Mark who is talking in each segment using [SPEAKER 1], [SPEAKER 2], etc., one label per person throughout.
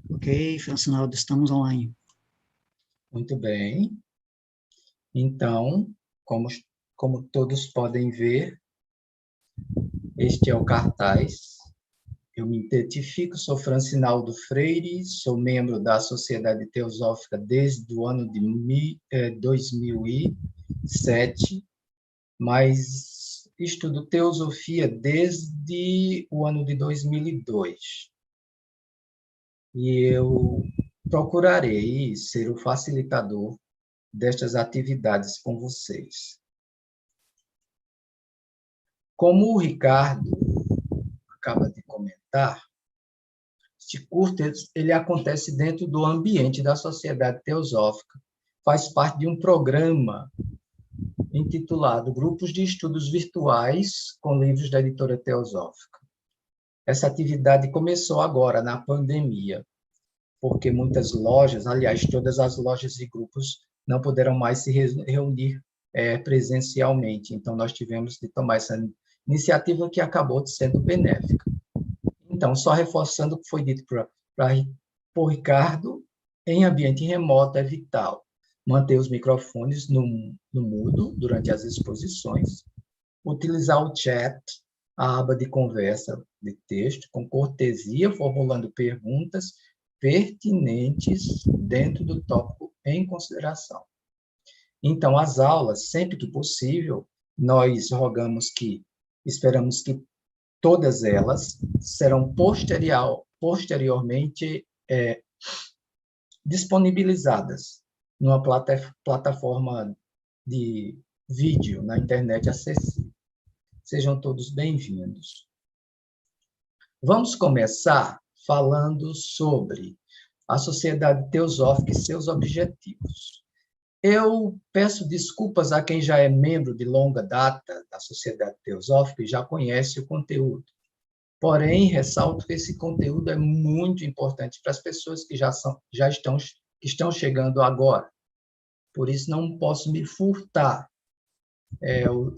[SPEAKER 1] Ok, Francinaldo, estamos online.
[SPEAKER 2] Muito bem. Então, como todos podem ver, este é o cartaz. Eu me identifico, sou Francinaldo Freire, sou membro da Sociedade Teosófica desde o ano de 2007, mas estudo teosofia desde o ano de 2002. E eu procurarei ser o facilitador destas atividades com vocês. Como o Ricardo acaba de comentar, este curso ele acontece dentro do ambiente da Sociedade Teosófica, faz parte de um programa intitulado Grupos de Estudos Virtuais com Livros da Editora Teosófica. Essa atividade começou agora, na pandemia, porque muitas lojas, aliás, todas as lojas e grupos não puderam mais se reunir presencialmente. Então, nós tivemos de tomar essa iniciativa que acabou sendo benéfica. Então, só reforçando o que foi dito por Ricardo, em ambiente remoto é vital manter os microfones no mudo durante as exposições, utilizar o chat, a aba de conversa de texto, com cortesia, formulando perguntas pertinentes dentro do tópico em consideração. Então, as aulas, sempre que possível, nós esperamos que todas elas serão posteriormente disponibilizadas numa plataforma de vídeo na internet acessível. Sejam todos bem-vindos. Vamos começar falando sobre a Sociedade Teosófica e seus objetivos. Eu peço desculpas a quem já é membro de longa data da Sociedade Teosófica e já conhece o conteúdo. Porém, ressalto que esse conteúdo é muito importante para as pessoas que estão chegando agora. Por isso, não posso me furtar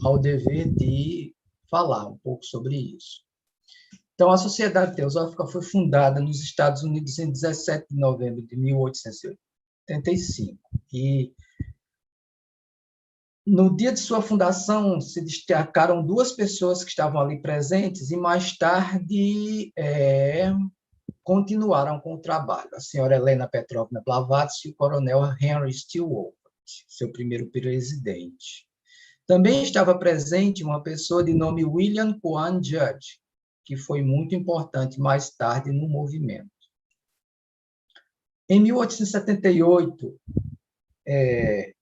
[SPEAKER 2] ao dever de falar um pouco sobre isso. Então, a Sociedade Teosófica foi fundada nos Estados Unidos em 17 de novembro de 1885. E no dia de sua fundação, se destacaram duas pessoas que estavam ali presentes e, mais tarde, continuaram com o trabalho. A senhora Helena Petrovna Blavatsky e o coronel Henry Stillwater, seu primeiro presidente. Também estava presente uma pessoa de nome William Quan Judge, que foi muito importante mais tarde no movimento. Em 1878,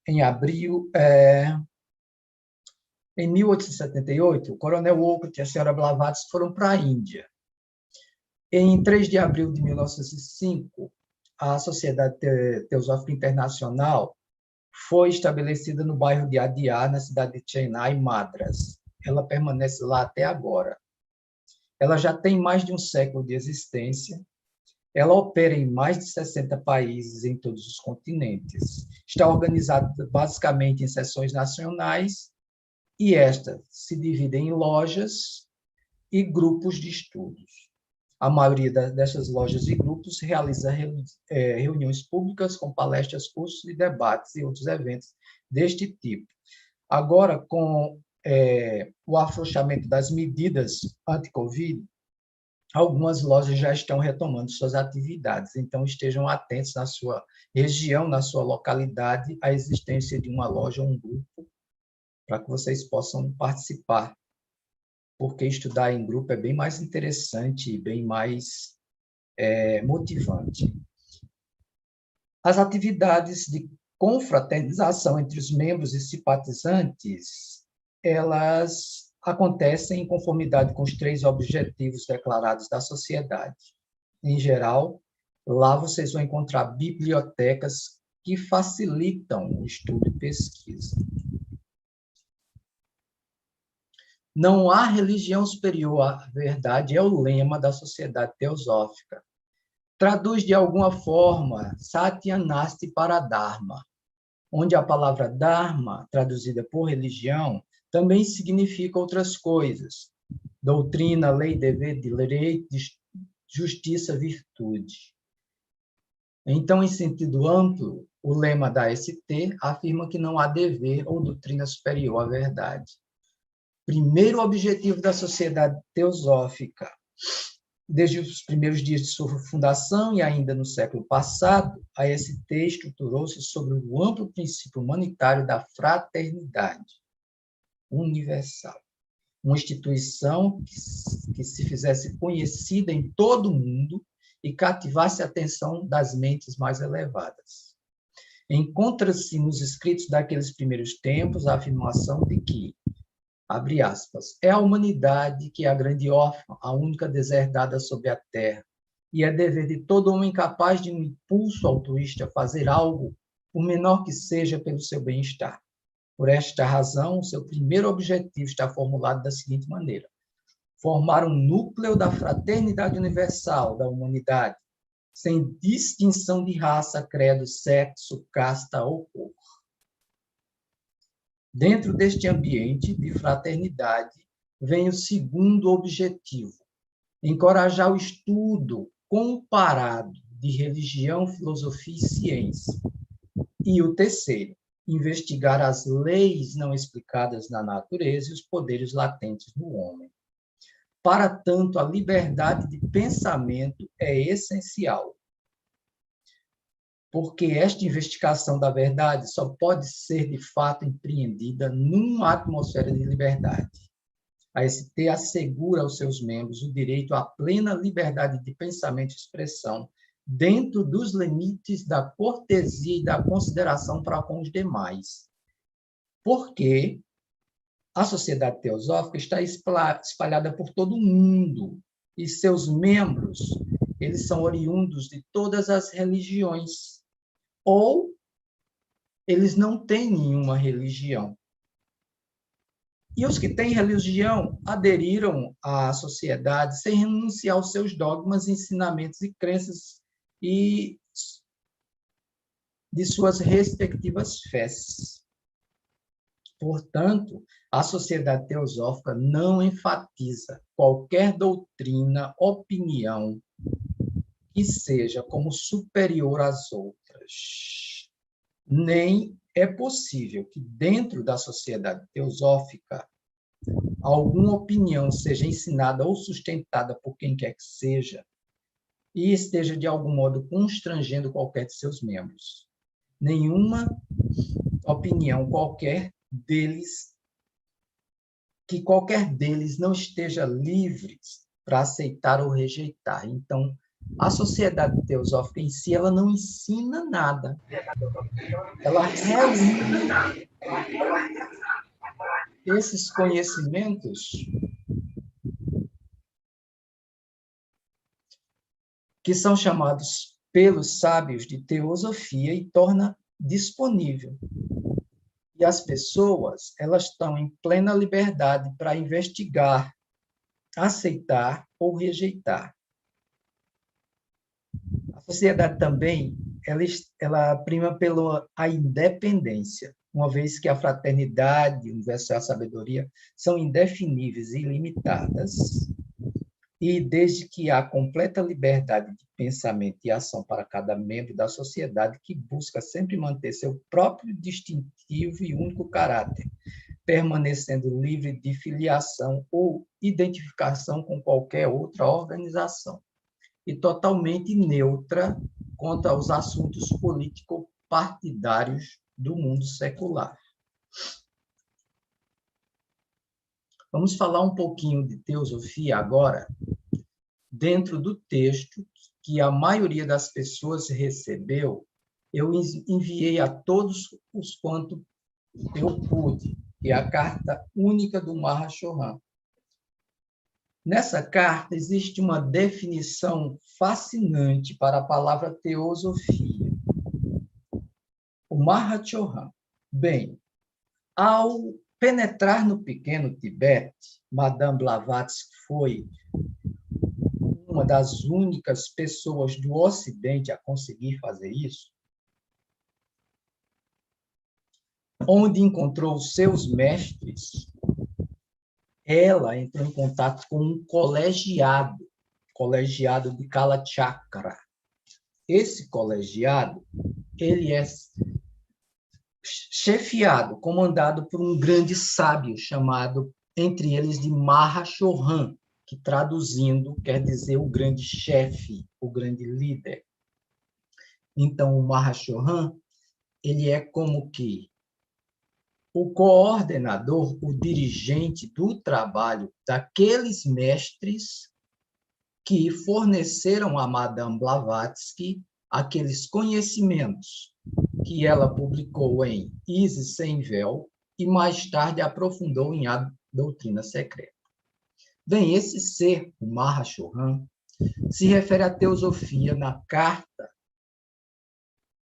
[SPEAKER 2] em abril, em 1878, o coronel Wolcott e a senhora Blavatsky foram para a Índia. Em 3 de abril de 1905, a Sociedade Teosófica Internacional foi estabelecida no bairro de Adyar, na cidade de Chennai, Madras. Ela permanece lá até agora. Ela já tem mais de um século de existência. Ela opera em mais de 60 países em todos os continentes. Está organizada basicamente em seções nacionais e esta se divide em lojas e grupos de estudos. A maioria dessas lojas e grupos realiza reuniões públicas com palestras, cursos e debates e outros eventos deste tipo. Agora, com o afrouxamento das medidas anti-Covid, algumas lojas já estão retomando suas atividades, então estejam atentos na sua região, na sua localidade, à existência de uma loja ou um grupo, para que vocês possam participar, porque estudar em grupo é bem mais interessante e bem mais motivante. As atividades de confraternização entre os membros e simpatizantes, elas acontecem em conformidade com os 3 objetivos declarados da sociedade. Em geral, lá vocês vão encontrar bibliotecas que facilitam o estudo e pesquisa. Não há religião superior à verdade é o lema da Sociedade Teosófica. Traduz de alguma forma Satya Nasti para Dharma, onde a palavra Dharma, traduzida por religião, também significa outras coisas. Doutrina, lei, dever, direito, justiça, virtude. Então, em sentido amplo, o lema da AST afirma que não há dever ou doutrina superior à verdade. Primeiro objetivo da Sociedade Teosófica, desde os primeiros dias de sua fundação e ainda no século passado, a AST estruturou-se sobre o amplo princípio humanitário da fraternidade universal. Uma instituição que se fizesse conhecida em todo o mundo e cativasse a atenção das mentes mais elevadas. Encontra-se nos escritos daqueles primeiros tempos a afirmação de que, abre aspas, é a humanidade que é a grande órfã, a única deserdada sobre a terra, e é dever de todo homem capaz de um impulso altruísta fazer algo, por menor que seja, pelo seu bem-estar. Por esta razão, o seu primeiro objetivo está formulado da seguinte maneira: formar um núcleo da fraternidade universal da humanidade, sem distinção de raça, credo, sexo, casta ou cor. Dentro deste ambiente de fraternidade, vem o segundo objetivo: encorajar o estudo comparado de religião, filosofia e ciência. E o terceiro, investigar as leis não explicadas na natureza e os poderes latentes no homem. Para tanto, a liberdade de pensamento é essencial, porque esta investigação da verdade só pode ser, de fato, empreendida numa atmosfera de liberdade. A AST assegura aos seus membros o direito à plena liberdade de pensamento e expressão, dentro dos limites da cortesia e da consideração para com os demais. Porque a Sociedade Teosófica está espalhada por todo o mundo, e seus membros, eles são oriundos de todas as religiões, ou eles não têm nenhuma religião. E os que têm religião aderiram à sociedade sem renunciar aos seus dogmas, ensinamentos e crenças e de suas respectivas fés. Portanto, a Sociedade Teosófica não enfatiza qualquer doutrina, opinião que seja como superior às outras. Nem é possível que dentro da Sociedade Teosófica alguma opinião seja ensinada ou sustentada por quem quer que seja e esteja de algum modo constrangendo qualquer de seus membros. Nenhuma opinião que qualquer deles não esteja livre para aceitar ou rejeitar. Então, a Sociedade Teosófica em si, ela não ensina nada. Ela reúne esses conhecimentos que são chamados pelos sábios de teosofia e torna disponível. E as pessoas, elas estão em plena liberdade para investigar, aceitar ou rejeitar. A sociedade também, ela prima pela independência, uma vez que a fraternidade, o universo e a sabedoria são indefiníveis e ilimitadas, e desde que há completa liberdade de pensamento e ação para cada membro da sociedade, que busca sempre manter seu próprio distintivo e único caráter, permanecendo livre de filiação ou identificação com qualquer outra organização, e totalmente neutra quanto aos assuntos político-partidários do mundo secular. Vamos falar um pouquinho de teosofia agora, dentro do texto que a maioria das pessoas recebeu. Eu enviei a todos os quanto eu pude, que é a carta única do Mahashohan. Nessa carta existe uma definição fascinante para a palavra teosofia. O Mahashohan. Bem, ao penetrar no pequeno Tibete, Madame Blavatsky foi uma das únicas pessoas do Ocidente a conseguir fazer isso, onde encontrou seus mestres, ela entrou em contato com um colegiado colegiado de Kalachakra. Esse colegiado, ele é chefiado, comandado por um grande sábio chamado, entre eles, de Mahashohan, que traduzindo quer dizer o grande chefe, o grande líder. Então, o Mahashohan, ele é como que o coordenador, o dirigente do trabalho daqueles mestres que forneceram a Madame Blavatsky aqueles conhecimentos que ela publicou em Isis Sem Véu e mais tarde aprofundou em A Doutrina Secreta. Bem, esse ser, o Mahashohan, se refere à teosofia na carta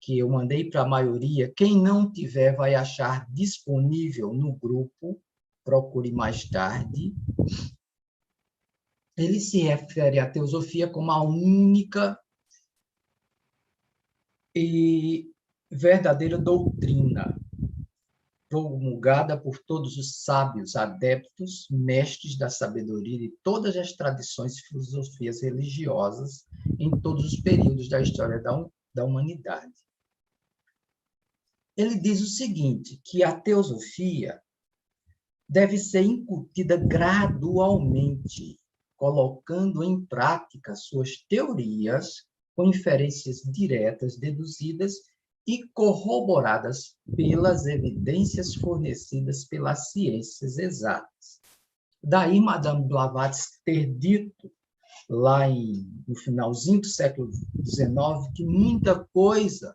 [SPEAKER 2] que eu mandei para a maioria. Quem não tiver vai achar disponível no grupo, procure mais tarde. Ele se refere à teosofia como a única e verdadeira doutrina promulgada por todos os sábios, adeptos, mestres da sabedoria de todas as tradições e filosofias religiosas em todos os períodos da história da humanidade. Ele diz o seguinte, que a teosofia deve ser incutida gradualmente, colocando em prática suas teorias com inferências diretas, deduzidas e corroboradas pelas evidências fornecidas pelas ciências exatas. Daí, Madame Blavatsky ter dito, lá no finalzinho do século XIX, que muita coisa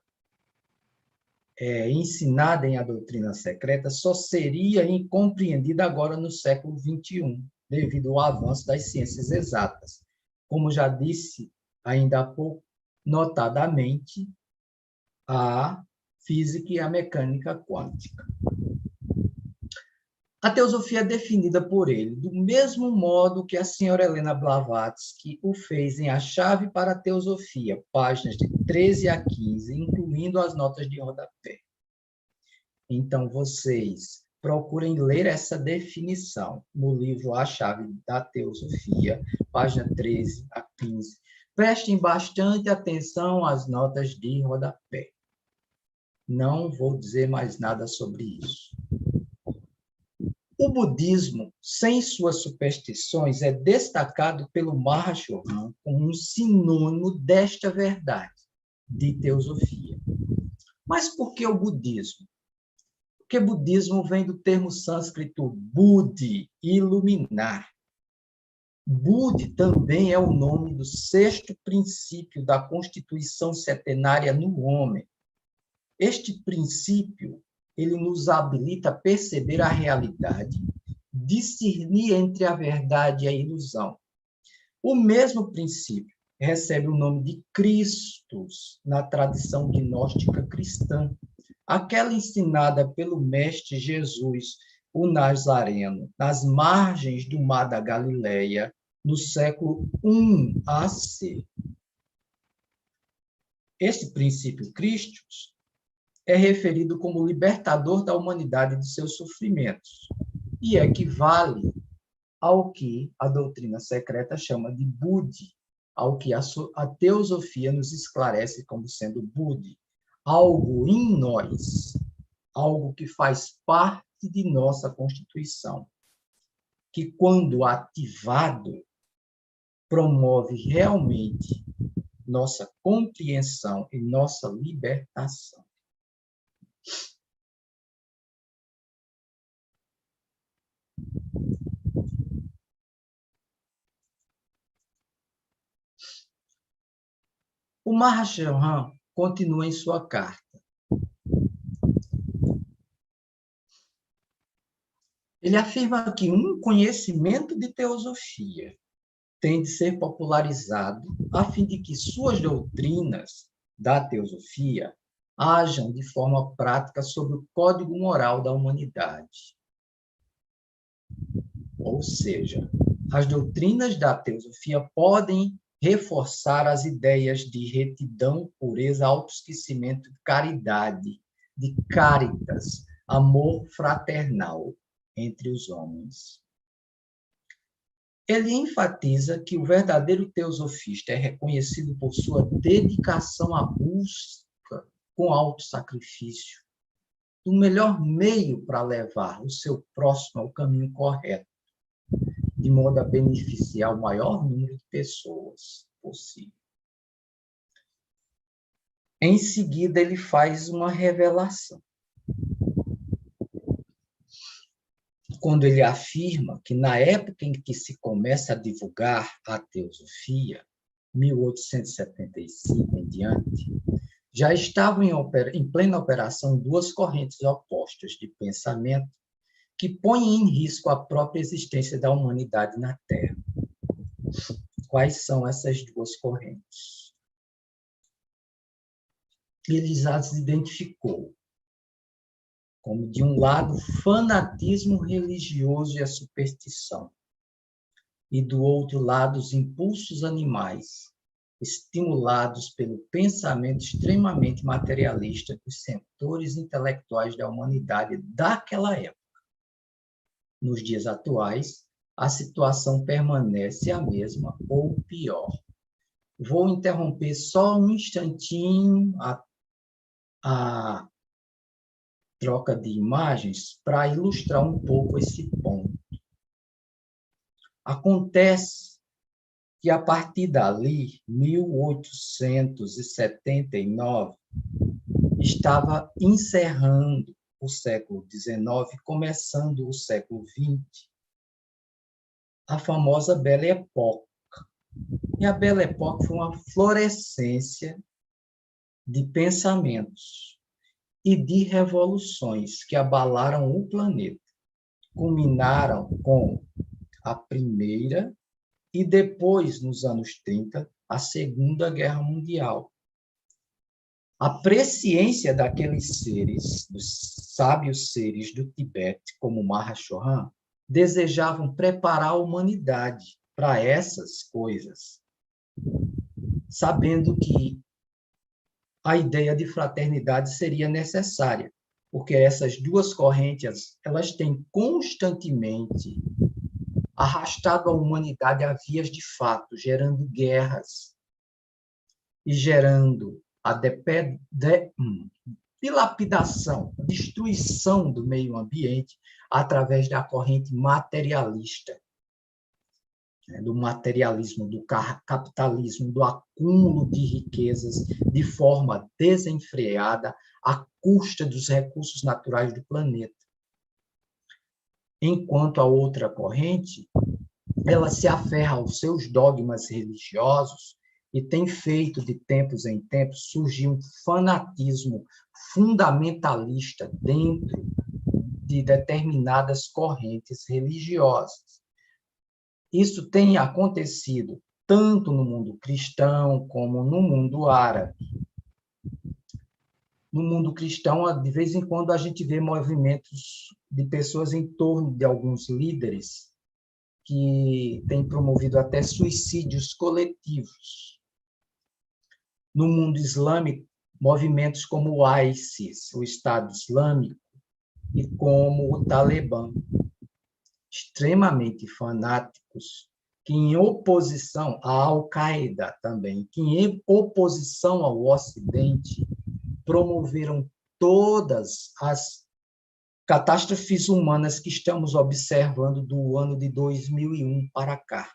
[SPEAKER 2] ensinada em A Doutrina Secreta só seria compreendida agora no século XXI, devido ao avanço das ciências exatas. Como já disse ainda há pouco, notadamente, a física e a mecânica quântica. A teosofia é definida por ele do mesmo modo que a senhora Helena Blavatsky o fez em A Chave para a Teosofia, páginas de 13 a 15, incluindo as notas de rodapé. Então, vocês procurem ler essa definição no livro A Chave da Teosofia, página 13 a 15. Prestem bastante atenção às notas de rodapé. Não vou dizer mais nada sobre isso. O budismo, sem suas superstições, é destacado pelo Mahashohan como um sinônimo desta verdade de teosofia. Mas por que o budismo? Porque budismo vem do termo sânscrito Buddhi, iluminar. Buddhi também é o nome do sexto princípio da constituição setenária no homem. Este princípio, ele nos habilita a perceber a realidade, discernir entre a verdade e a ilusão. O mesmo princípio recebe o nome de Christus na tradição gnóstica cristã, aquela ensinada pelo mestre Jesus, o Nazareno, nas margens do mar da Galileia, no século I AC. Este princípio Christus é referido como libertador da humanidade de seus sofrimentos e equivale ao que a doutrina secreta chama de Buddhi, ao que a teosofia nos esclarece como sendo Buddhi, algo em nós, algo que faz parte de nossa constituição, que, quando ativado, promove realmente nossa compreensão e nossa libertação. O Mahashohan continua em sua carta. Ele afirma que um conhecimento de teosofia tem de ser popularizado a fim de que suas doutrinas da teosofia ajam de forma prática sobre o código moral da humanidade. Ou seja, as doutrinas da teosofia podem reforçar as ideias de retidão, pureza, autoesquecimento, caridade, de caritas, amor fraternal entre os homens. Ele enfatiza que o verdadeiro teosofista é reconhecido por sua dedicação à busca com autossacrifício do melhor meio para levar o seu próximo ao caminho correto, de modo a beneficiar o maior número de pessoas possível. Em seguida, ele faz uma revelação. Quando ele afirma que, na época em que se começa a divulgar a teosofia, 1875 em diante, já estavam em plena operação duas correntes opostas de pensamento que põem em risco a própria existência da humanidade na Terra. Quais são essas duas correntes? Ele as identificou como, de um lado, fanatismo religioso e a superstição, e, do outro lado, os impulsos animais, estimulados pelo pensamento extremamente materialista dos setores intelectuais da humanidade daquela época. Nos dias atuais, a situação permanece a mesma ou pior. Vou interromper só um instantinho a troca de imagens para ilustrar um pouco esse ponto. Acontece que, a partir dali, 1879, estava encerrando o século XIX, começando o século XX, a famosa Belle Époque. E a Belle Époque foi uma florescência de pensamentos e de revoluções que abalaram o planeta. Culminaram com a Primeira e depois, nos anos 30, a Segunda Guerra Mundial. A presciência daqueles seres, dos sábios seres do Tibete, como Mahashohan, desejavam preparar a humanidade para essas coisas, sabendo que a ideia de fraternidade seria necessária, porque essas duas correntes, elas têm constantemente arrastado a humanidade a vias de fato, gerando guerras e gerando a dilapidação, a destruição do meio ambiente através da corrente materialista, do materialismo, do capitalismo, do acúmulo de riquezas de forma desenfreada à custa dos recursos naturais do planeta. Enquanto a outra corrente, ela se aferra aos seus dogmas religiosos e tem feito, de tempos em tempos, surgir um fanatismo fundamentalista dentro de determinadas correntes religiosas. Isso tem acontecido tanto no mundo cristão como no mundo árabe. No mundo cristão, de vez em quando, a gente vê movimentos de pessoas em torno de alguns líderes que têm promovido até suicídios coletivos. No mundo islâmico, movimentos como o ISIS, o Estado Islâmico, e como o Talibã, extremamente fanáticos, que, em oposição à Al-Qaeda também, que, em oposição ao Ocidente, promoveram todas as catástrofes humanas que estamos observando do ano de 2001 para cá.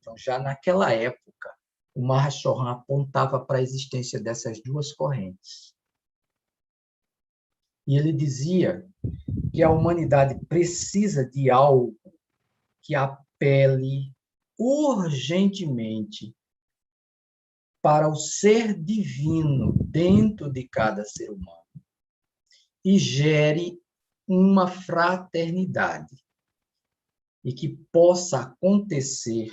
[SPEAKER 2] Então, já naquela época, o Mahashohan apontava para a existência dessas duas correntes. E ele dizia que a humanidade precisa de algo que apele urgentemente para o ser divino dentro de cada ser humano e gere uma fraternidade, e que possa acontecer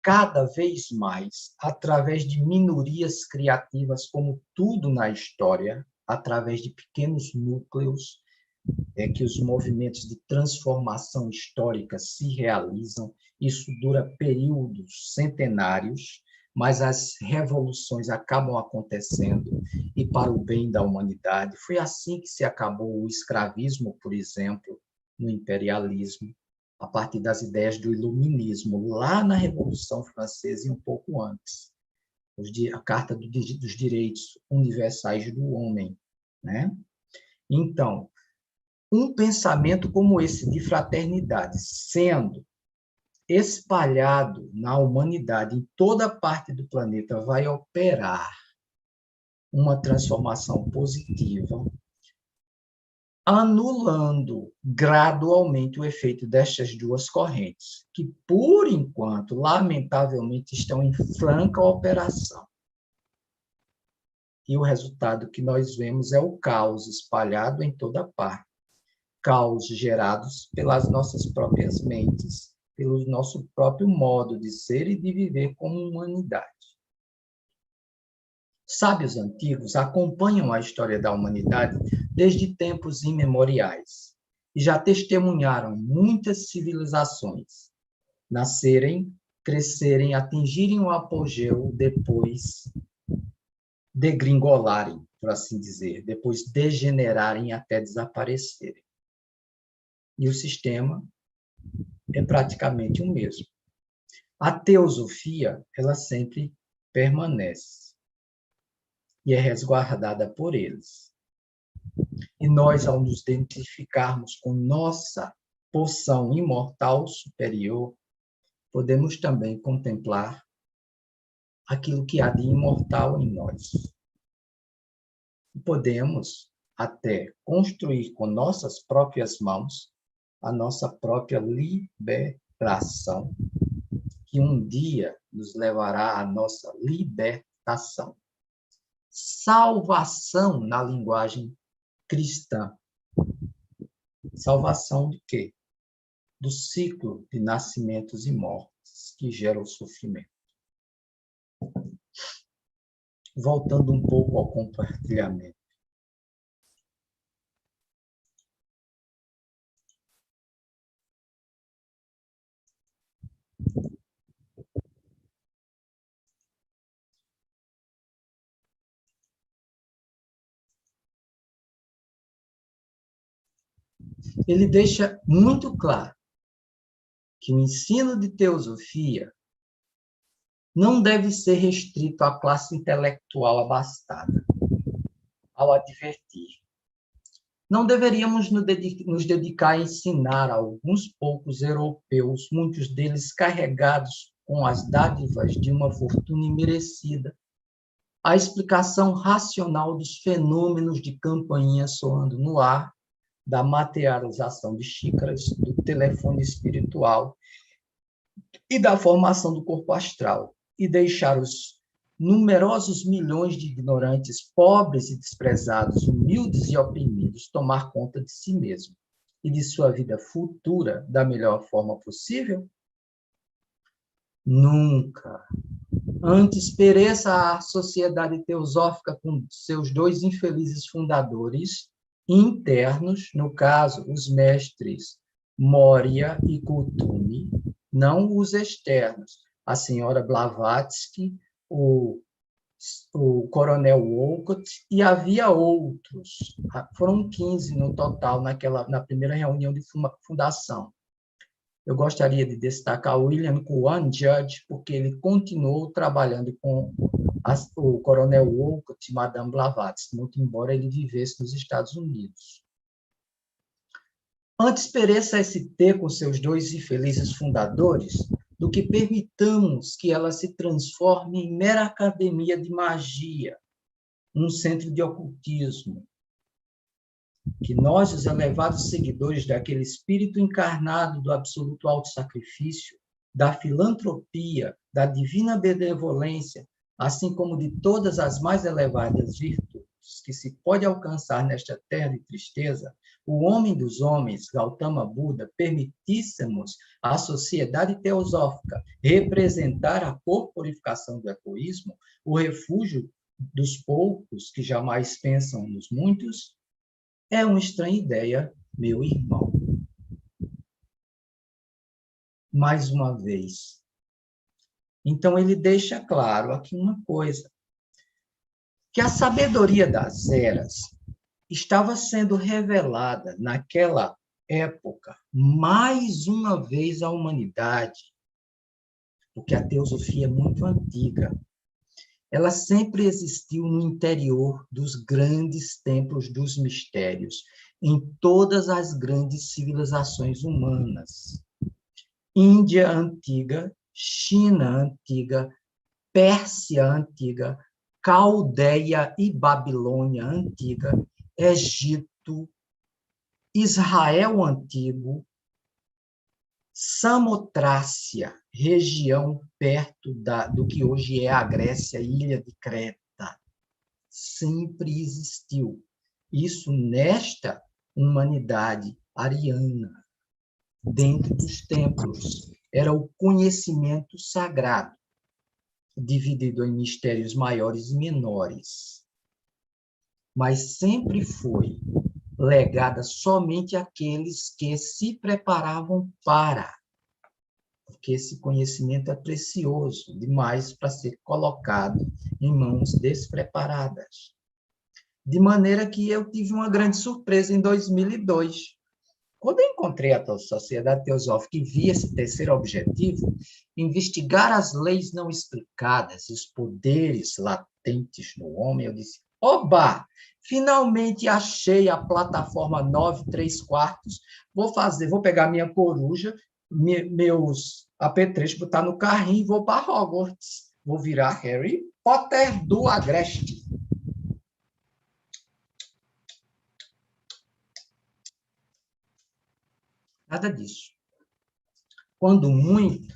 [SPEAKER 2] cada vez mais através de minorias criativas, como tudo na história, através de pequenos núcleos, que os movimentos de transformação histórica se realizam. Isso dura períodos centenários, mas as revoluções acabam acontecendo e para o bem da humanidade. Foi assim que se acabou o escravismo, por exemplo, no imperialismo. a partir das ideias do iluminismo, lá na Revolução Francesa e um pouco antes, a Carta dos Direitos Universais do Homem, né? Então, um pensamento como esse de fraternidade, sendo espalhado na humanidade, em toda parte do planeta, vai operar uma transformação positiva, anulando gradualmente o efeito destas duas correntes, que, por enquanto, lamentavelmente, estão em franca operação. E o resultado que nós vemos é o caos espalhado em toda parte. Caos gerados pelas nossas próprias mentes, pelo nosso próprio modo de ser e de viver como humanidade. Sábios antigos acompanham a história da humanidade desde tempos imemoriais e já testemunharam muitas civilizações nascerem, crescerem, atingirem o apogeu, depois degringolarem, por assim dizer, depois degenerarem até desaparecerem. E o sistema é praticamente o mesmo. A teosofia, ela sempre permanece e é resguardada por eles. E nós, ao nos identificarmos com nossa porção imortal superior, podemos também contemplar aquilo que há de imortal em nós. E podemos até construir com nossas próprias mãos a nossa própria liberação, que um dia nos levará à nossa libertação. Salvação na linguagem cristã. Salvação de quê? Do ciclo de nascimentos e mortes que gera o sofrimento. Voltando um pouco ao compartilhamento. Ele deixa muito claro que o ensino de teosofia não deve ser restrito à classe intelectual abastada, ao advertir. Não deveríamos nos dedicar a ensinar a alguns poucos europeus, muitos deles carregados com as dádivas de uma fortuna imerecida, a explicação racional dos fenômenos de campainha soando no ar, da materialização de xícaras, do telefone espiritual e da formação do corpo astral, e deixar os numerosos milhões de ignorantes, pobres e desprezados, humildes e oprimidos, tomar conta de si mesmo e de sua vida futura da melhor forma possível? Nunca. Antes pereça a sociedade teosófica com seus dois infelizes fundadores internos, no caso, os mestres Moria e Kuthumi, não os externos, a senhora Blavatsky, o coronel Wolcott, e havia outros, foram 15 no total na primeira reunião de fundação. Eu gostaria de destacar William Kwan Judge, porque ele continuou trabalhando com o coronel Wolcott e Madame Blavatsky, muito embora ele vivesse nos Estados Unidos. Antes pereça a ST com seus dois infelizes fundadores, do que permitamos que ela se transforme em mera academia de magia, um centro de ocultismo. Que nós, os elevados seguidores daquele espírito encarnado do absoluto autossacrifício, da filantropia, da divina benevolência, assim como de todas as mais elevadas virtudes que se pode alcançar nesta terra de tristeza, o homem dos homens, Gautama Buda, permitíssemos à sociedade teosófica representar a corporificação do egoísmo, o refúgio dos poucos que jamais pensam nos muitos, é uma estranha ideia, meu irmão. Mais uma vez. Então, ele deixa claro aqui uma coisa, que a sabedoria das eras estava sendo revelada naquela época, mais uma vez a humanidade, porque a teosofia é muito antiga, ela sempre existiu no interior dos grandes templos dos mistérios, em todas as grandes civilizações humanas. Índia antiga, China antiga, Pérsia antiga, Caldeia e Babilônia antiga, Egito, Israel antigo, Samotrácia, região perto do que hoje é a Grécia, ilha de Creta, sempre existiu. Isso nesta humanidade ariana, dentro dos templos. Era o conhecimento sagrado, dividido em mistérios maiores e menores. Mas sempre foi legada somente àqueles que se preparavam para, porque esse conhecimento é precioso demais para ser colocado em mãos despreparadas. De maneira que eu tive uma grande surpresa em 2002. Quando eu encontrei a Sociedade Teosófica e vi esse terceiro objetivo, investigar as leis não explicadas, os poderes latentes no homem, eu disse, oba, finalmente achei a plataforma 9 3/4, vou pegar minha coruja, meus apetrechos, botar no carrinho e vou para Hogwarts. Vou virar Harry Potter do Agreste. Nada disso. Quando muito,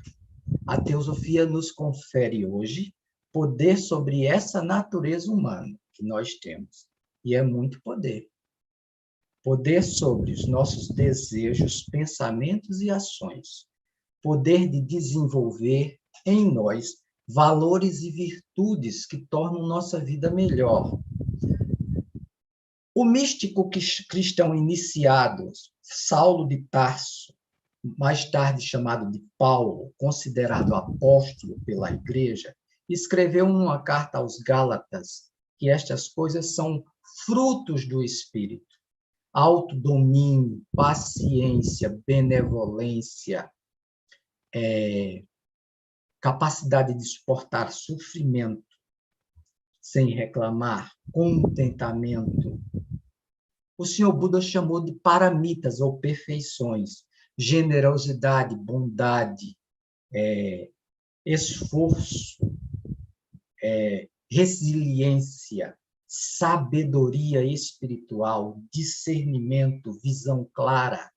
[SPEAKER 2] a teosofia nos confere hoje poder sobre essa natureza humana que nós temos. E é muito poder. Poder sobre os nossos desejos, pensamentos e ações. Poder de desenvolver em nós valores e virtudes que tornam nossa vida melhor. O místico cristão iniciado, Saulo de Tarso, mais tarde chamado de Paulo, considerado apóstolo pela Igreja, escreveu numa carta aos Gálatas que estas coisas são frutos do Espírito. Autodomínio, paciência, benevolência, capacidade de suportar sofrimento sem reclamar, contentamento. O Senhor Buda chamou de paramitas, ou perfeições, generosidade, bondade, esforço, resiliência, sabedoria espiritual, discernimento, visão clara,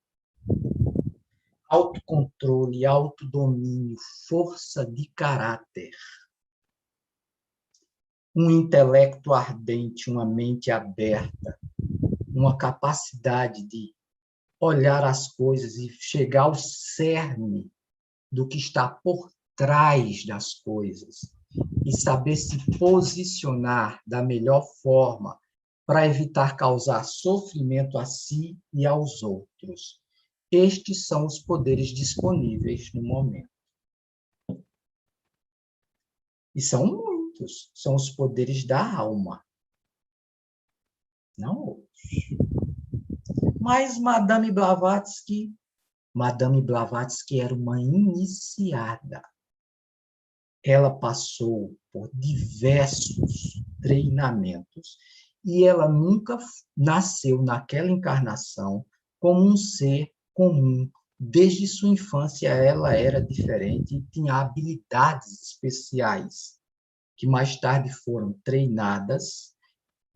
[SPEAKER 2] autocontrole, autodomínio, força de caráter, um intelecto ardente, uma mente aberta, uma capacidade de olhar as coisas e chegar ao cerne do que está por trás das coisas e saber se posicionar da melhor forma para evitar causar sofrimento a si e aos outros. Estes são os poderes disponíveis no momento. E são muitos, são os poderes da alma, não outros. Mas Madame Blavatsky era uma iniciada. Ela passou por diversos treinamentos e ela nunca nasceu naquela encarnação como um ser comum. Desde sua infância ela era diferente e tinha habilidades especiais que mais tarde foram treinadas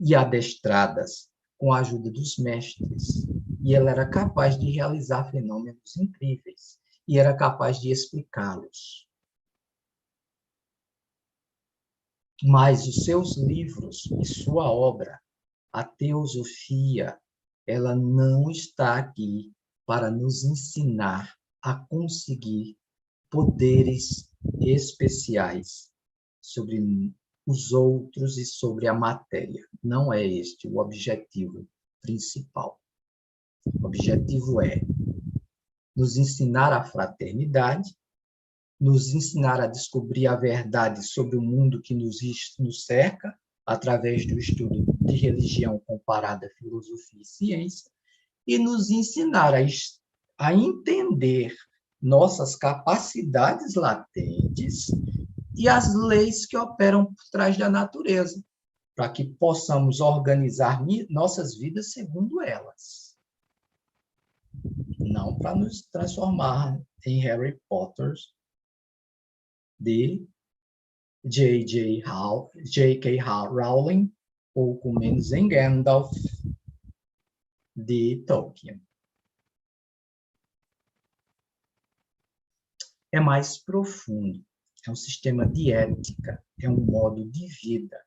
[SPEAKER 2] e adestradas com a ajuda dos mestres. E ela era capaz de realizar fenômenos incríveis e era capaz de explicá-los. Mas os seus livros e sua obra, a teosofia, ela não está aqui para nos ensinar a conseguir poderes especiais sobre os outros e sobre a matéria. Não é este o objetivo principal. O objetivo é nos ensinar a fraternidade, nos ensinar a descobrir a verdade sobre o mundo que nos cerca, através do estudo de religião comparada à filosofia e ciência, e nos ensinar a entender nossas capacidades latentes e as leis que operam por trás da natureza, para que possamos organizar nossas vidas segundo elas. Não para nos transformar em Harry Potter de J.K. Rowling, ou com menos em Gandalf de Tolkien. É mais profundo, é um sistema de ética, é um modo de vida,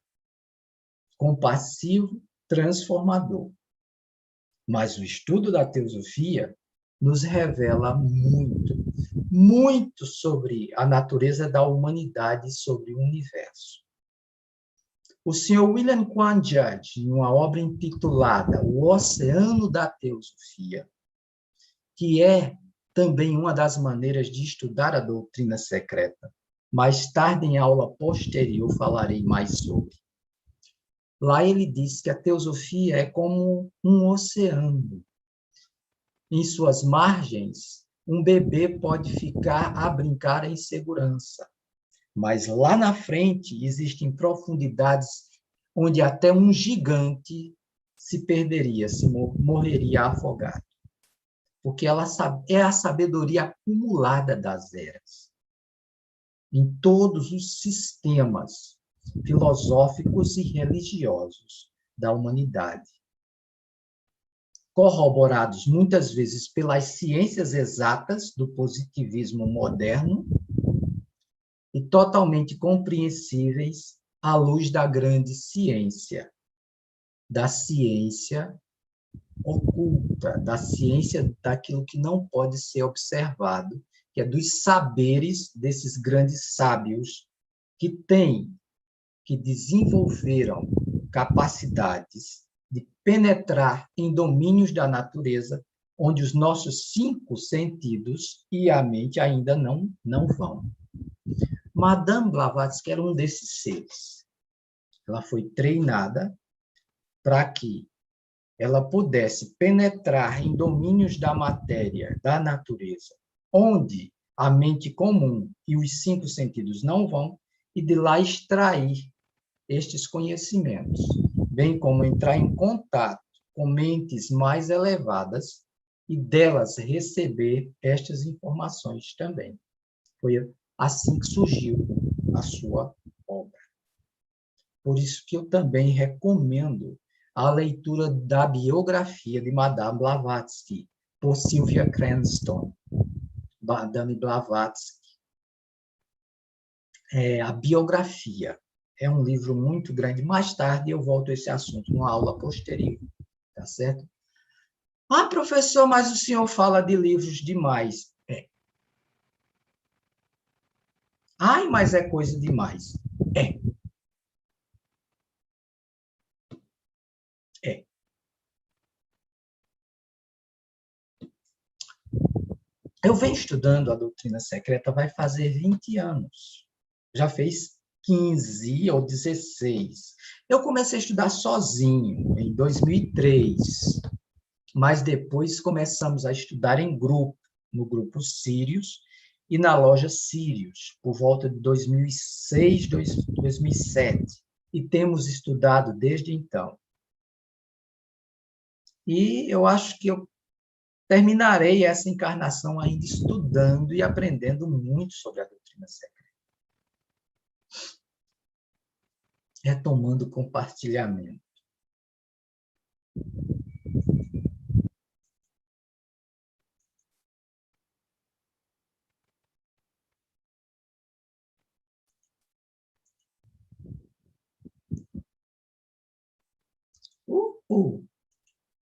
[SPEAKER 2] compassivo, transformador. Mas o estudo da teosofia nos revela muito, muito sobre a natureza da humanidade e sobre o universo. O Sr. William Quan Judge, em uma obra intitulada O Oceano da Teosofia, que é também uma das maneiras de estudar a doutrina secreta, mais tarde, em aula posterior, falarei mais sobre. Lá ele diz que a teosofia é como um oceano. Em suas margens, um bebê pode ficar a brincar em segurança, mas lá na frente existem profundidades onde até um gigante se perderia, morreria afogado. Porque ela é a sabedoria acumulada das eras, em todos os sistemas filosóficos e religiosos da humanidade, corroborados muitas vezes pelas ciências exatas do positivismo moderno e totalmente compreensíveis à luz da grande ciência, da ciência oculta, da ciência daquilo que não pode ser observado, que é dos saberes desses grandes sábios que desenvolveram capacidades de penetrar em domínios da natureza onde os nossos 5 sentidos e a mente ainda não vão. Madame Blavatsky era um desses seres. Ela foi treinada para que ela pudesse penetrar em domínios da matéria, da natureza, onde a mente comum e os 5 sentidos não vão, e de lá extrair estes conhecimentos, bem como entrar em contato com mentes mais elevadas e delas receber estas informações também. Foi assim que surgiu a sua obra. Por isso que eu também recomendo a leitura da biografia de Madame Blavatsky, por Sylvia Cranston. Madame Blavatsky. A biografia é um livro muito grande. Mais tarde eu volto a esse assunto, numa aula posterior. Tá certo? Ah, professor, mas o senhor fala de livros demais. Ai, mas é coisa demais. É. Eu venho estudando a doutrina secreta, vai fazer 20 anos. Já fez 15 ou 16. Eu comecei a estudar sozinho, em 2003. Mas depois começamos a estudar em grupo, no grupo Sírios e na loja Sírios, por volta de 2006, 2007. E temos estudado desde então. E eu acho que eu terminarei essa encarnação ainda estudando e aprendendo muito sobre a doutrina secreta. Retomando o compartilhamento.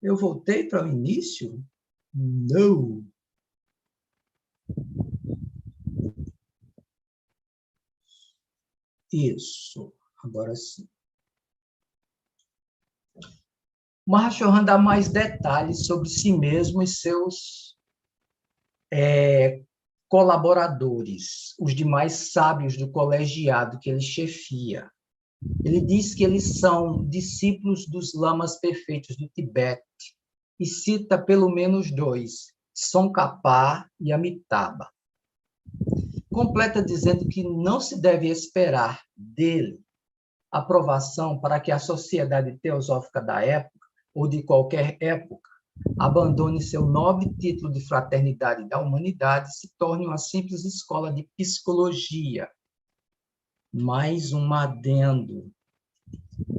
[SPEAKER 2] Eu voltei para o início? Não. Isso. Agora sim. Mahachohan dá mais detalhes sobre si mesmo e seus colaboradores, os demais sábios do colegiado que ele chefia. Ele diz que eles são discípulos dos lamas perfeitos do Tibete, e cita pelo menos dois, Tsongkhapa e Amitabha. Completa dizendo que não se deve esperar dele aprovação para que a sociedade teosófica da época, ou de qualquer época, abandone seu nobre título de fraternidade da humanidade e se torne uma simples escola de psicologia. Mais um adendo.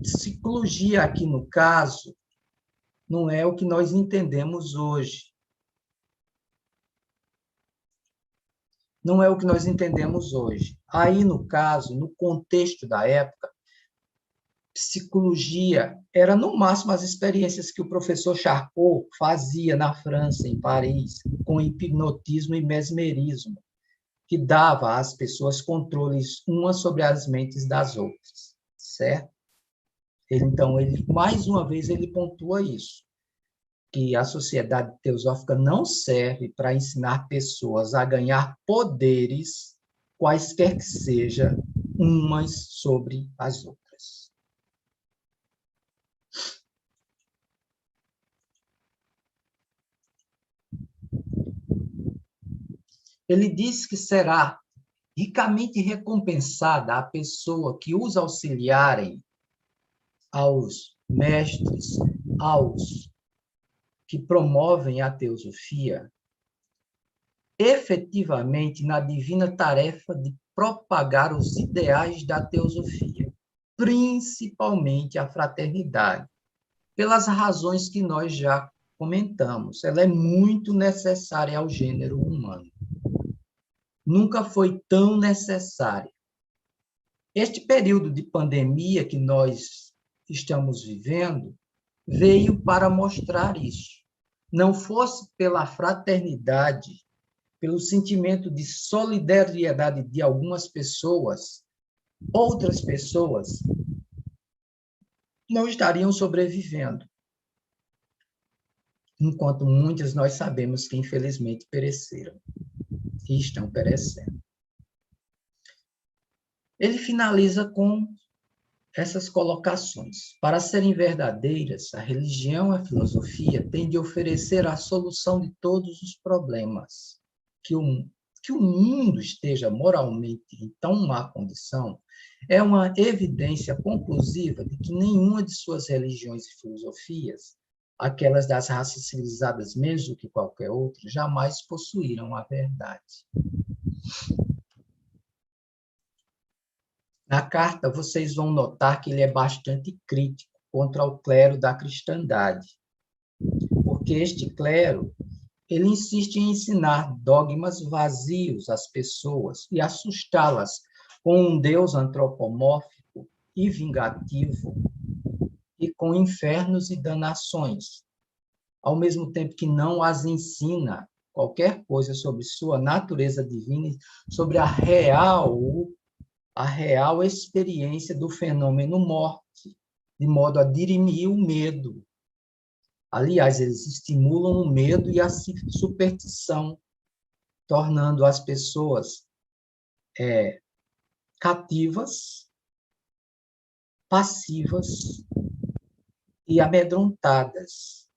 [SPEAKER 2] Psicologia, aqui no caso, não é o que nós entendemos hoje. Não é o que nós entendemos hoje. Aí, no caso, no contexto da época, psicologia era, no máximo, as experiências que o professor Charcot fazia na França, em Paris, com hipnotismo e mesmerismo, que dava às pessoas controles umas sobre as mentes das outras, certo? Então, mais uma vez, ele pontua isso, que a sociedade teosófica não serve para ensinar pessoas a ganhar poderes, quaisquer que sejam, umas sobre as outras. Ele diz que será ricamente recompensada a pessoa que os auxiliarem aos mestres, aos que promovem a teosofia, efetivamente na divina tarefa de propagar os ideais da teosofia, principalmente a fraternidade, pelas razões que nós já comentamos. Ela é muito necessária ao gênero humano. Nunca foi tão necessária. Este período de pandemia que nós estamos vivendo veio para mostrar isso. Não fosse pela fraternidade, pelo sentimento de solidariedade de algumas pessoas, outras pessoas não estariam sobrevivendo. Enquanto muitas nós sabemos que, infelizmente, pereceram e estão perecendo. Ele finaliza com essas colocações. Para serem verdadeiras, a religião e a filosofia têm de oferecer a solução de todos os problemas. Que o mundo esteja moralmente em tão má condição é uma evidência conclusiva de que nenhuma de suas religiões e filosofias, aquelas das raças civilizadas menos do que qualquer outra, jamais possuíram a verdade. Na carta, vocês vão notar que ele é bastante crítico contra o clero da cristandade, porque este clero ele insiste em ensinar dogmas vazios às pessoas e assustá-las com um Deus antropomórfico e vingativo e com infernos e danações, ao mesmo tempo que não as ensina qualquer coisa sobre sua natureza divina, sobre a real experiência do fenômeno morte, de modo a dirimir o medo. Aliás, eles estimulam o medo e a superstição, tornando as pessoas cativas, passivas e amedrontadas,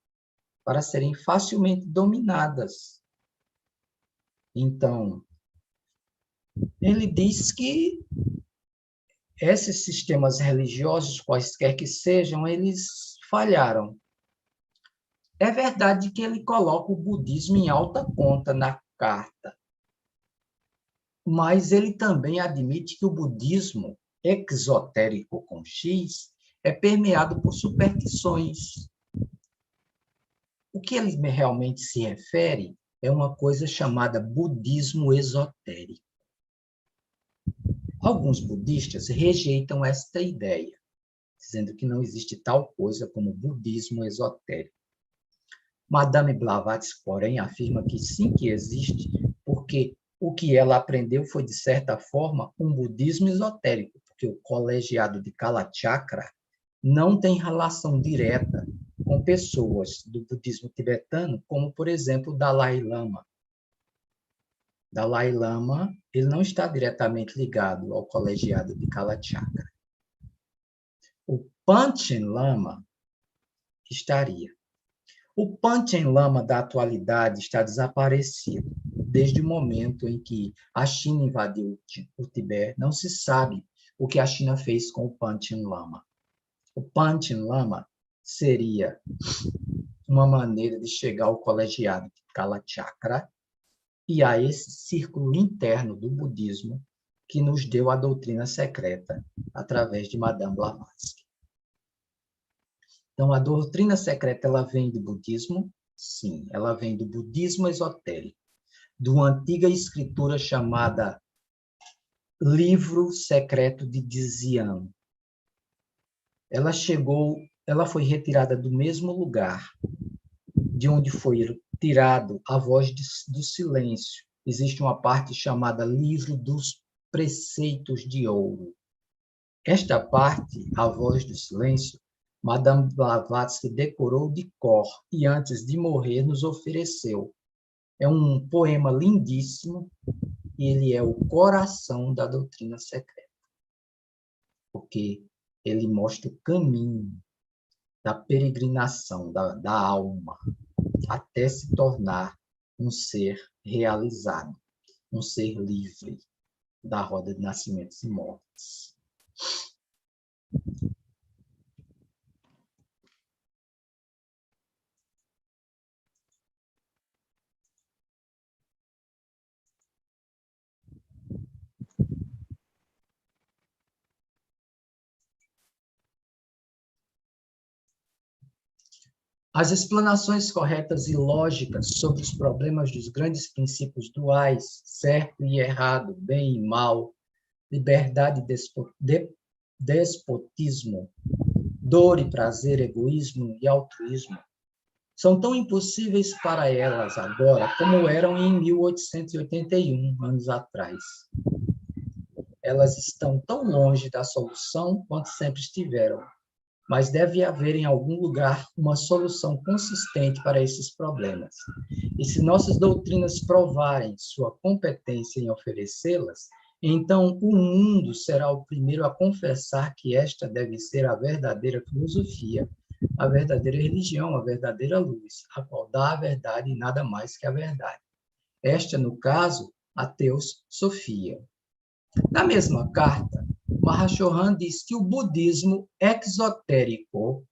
[SPEAKER 2] para serem facilmente dominadas. Então, ele diz que esses sistemas religiosos, quaisquer que sejam, eles falharam. É verdade que ele coloca o budismo em alta conta na carta, mas ele também admite que o budismo exotérico com X é permeado por superstições. O que ele realmente se refere é uma coisa chamada budismo esotérico. Alguns budistas rejeitam esta ideia, dizendo que não existe tal coisa como budismo esotérico. Madame Blavatsky, porém, afirma que sim que existe, porque o que ela aprendeu foi, de certa forma, um budismo esotérico, porque o colegiado de Kalachakra não tem relação direta com pessoas do budismo tibetano, como, por exemplo, o Dalai Lama. Dalai Lama, ele não está diretamente ligado ao colegiado de Kalachakra. O Panchen Lama estaria. O Panchen Lama da atualidade está desaparecido. Desde o momento em que a China invadiu o Tibete, não se sabe o que a China fez com o Panchen Lama. O Panchen Lama seria uma maneira de chegar ao colegiado de Kalachakra e a esse círculo interno do budismo que nos deu a doutrina secreta através de Madame Blavatsky. Então, a doutrina secreta, ela vem do budismo? Sim, ela vem do budismo esotérico, de uma antiga escritura chamada Livro Secreto de Dzyan. Ela foi retirada do mesmo lugar de onde foi tirado a voz do silêncio. Existe uma parte chamada Livro dos Preceitos de Ouro. Esta parte, a voz do silêncio, Madame Blavatsky decorou de cor e, antes de morrer, nos ofereceu. É um poema lindíssimo e ele é o coração da doutrina secreta, porque ele mostra o caminho da peregrinação da alma até se tornar um ser realizado, um ser livre da roda de nascimentos e mortes. As explanações corretas e lógicas sobre os problemas dos grandes princípios duais, certo e errado, bem e mal, liberdade e despotismo, dor e prazer, egoísmo e altruísmo, são tão impossíveis para elas agora como eram em 1881, anos atrás. Elas estão tão longe da solução quanto sempre estiveram, mas deve haver em algum lugar uma solução consistente para esses problemas. E se nossas doutrinas provarem sua competência em oferecê-las, então o mundo será o primeiro a confessar que esta deve ser a verdadeira filosofia, a verdadeira religião, a verdadeira luz, a qual dá a verdade e nada mais que a verdade. Esta, no caso, a Teosofia. Na mesma carta, Mahashohan diz que o budismo exotérico,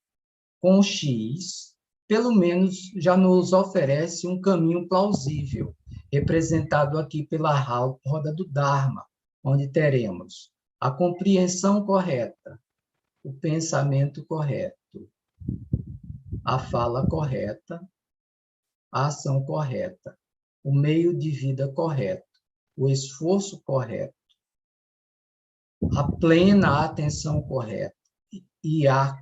[SPEAKER 2] com X, pelo menos já nos oferece um caminho plausível, representado aqui pela roda do Dharma, onde teremos a compreensão correta, o pensamento correto, a fala correta, a ação correta, o meio de vida correto, o esforço correto, a plena atenção correta e a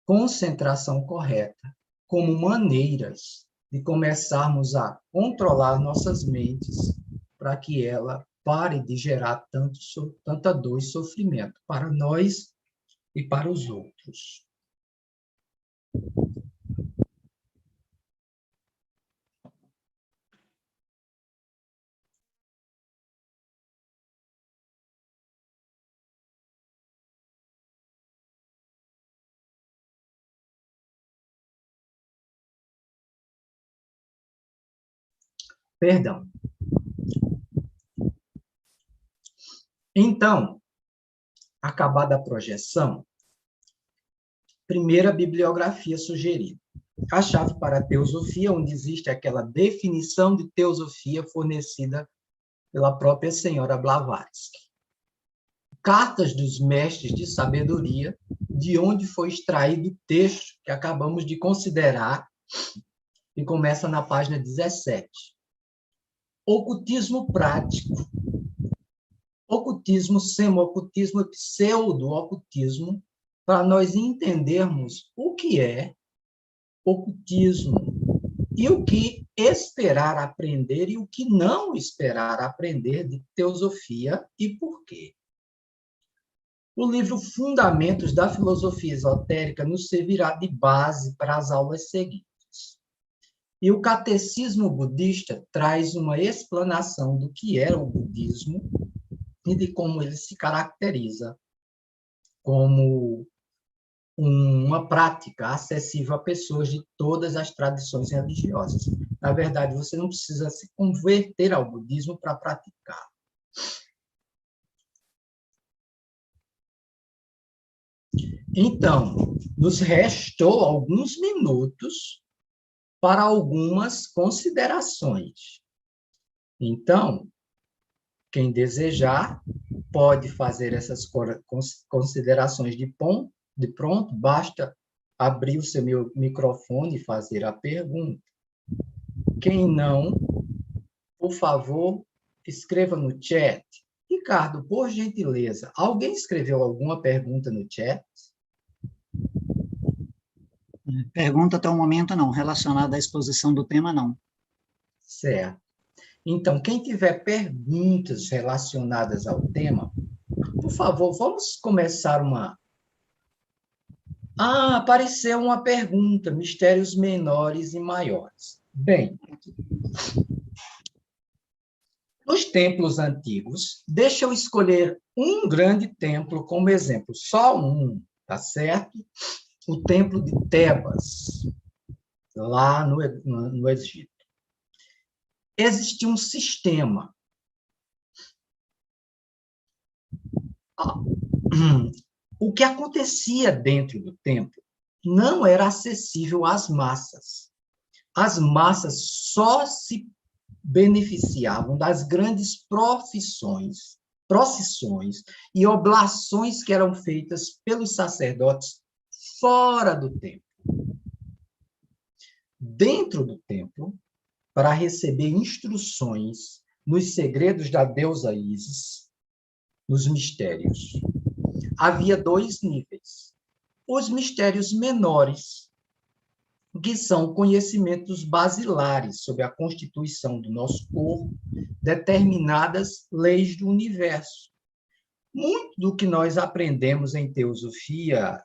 [SPEAKER 2] concentração correta como maneiras de começarmos a controlar nossas mentes para que ela pare de gerar tanta dor e sofrimento para nós e para os outros. Perdão. Então, acabada a projeção, primeira bibliografia sugerida. A chave para a teosofia, onde existe aquela definição de teosofia fornecida pela própria senhora Blavatsky. Cartas dos Mestres de Sabedoria, de onde foi extraído o texto que acabamos de considerar, e começa na página 17. Ocultismo prático. Ocultismo, semi-ocultismo e pseudo-ocultismo, para nós entendermos o que é ocultismo e o que esperar aprender e o que não esperar aprender de teosofia e por quê. O livro Fundamentos da Filosofia Esotérica nos servirá de base para as aulas seguintes. E o Catecismo Budista traz uma explanação do que é o budismo e de como ele se caracteriza como uma prática acessível a pessoas de todas as tradições religiosas. Na verdade, você não precisa se converter ao budismo para praticar. Então, nos restou alguns minutos para algumas considerações. Então, quem desejar pode fazer essas considerações de pronto, basta abrir o seu microfone e fazer a pergunta. Quem não, por favor, escreva no chat. Ricardo, por gentileza, alguém escreveu alguma pergunta no chat?
[SPEAKER 1] Pergunta até o momento não, relacionada à exposição do tema não.
[SPEAKER 2] Certo. Então, quem tiver perguntas relacionadas ao tema, por favor, vamos começar uma... apareceu uma pergunta, mistérios menores e maiores. Bem, nos templos antigos, deixa eu escolher um grande templo como exemplo, só um, tá certo? O templo de Tebas, lá no Egito. Existia um sistema. O que acontecia dentro do templo não era acessível às massas. As massas só se beneficiavam das grandes procissões e oblações que eram feitas pelos sacerdotes fora do templo. Dentro do templo, para receber instruções nos segredos da deusa Ísis, nos mistérios, havia 2 níveis. Os mistérios menores, que são conhecimentos basilares sobre a constituição do nosso corpo, determinadas leis do universo. Muito do que nós aprendemos em teosofia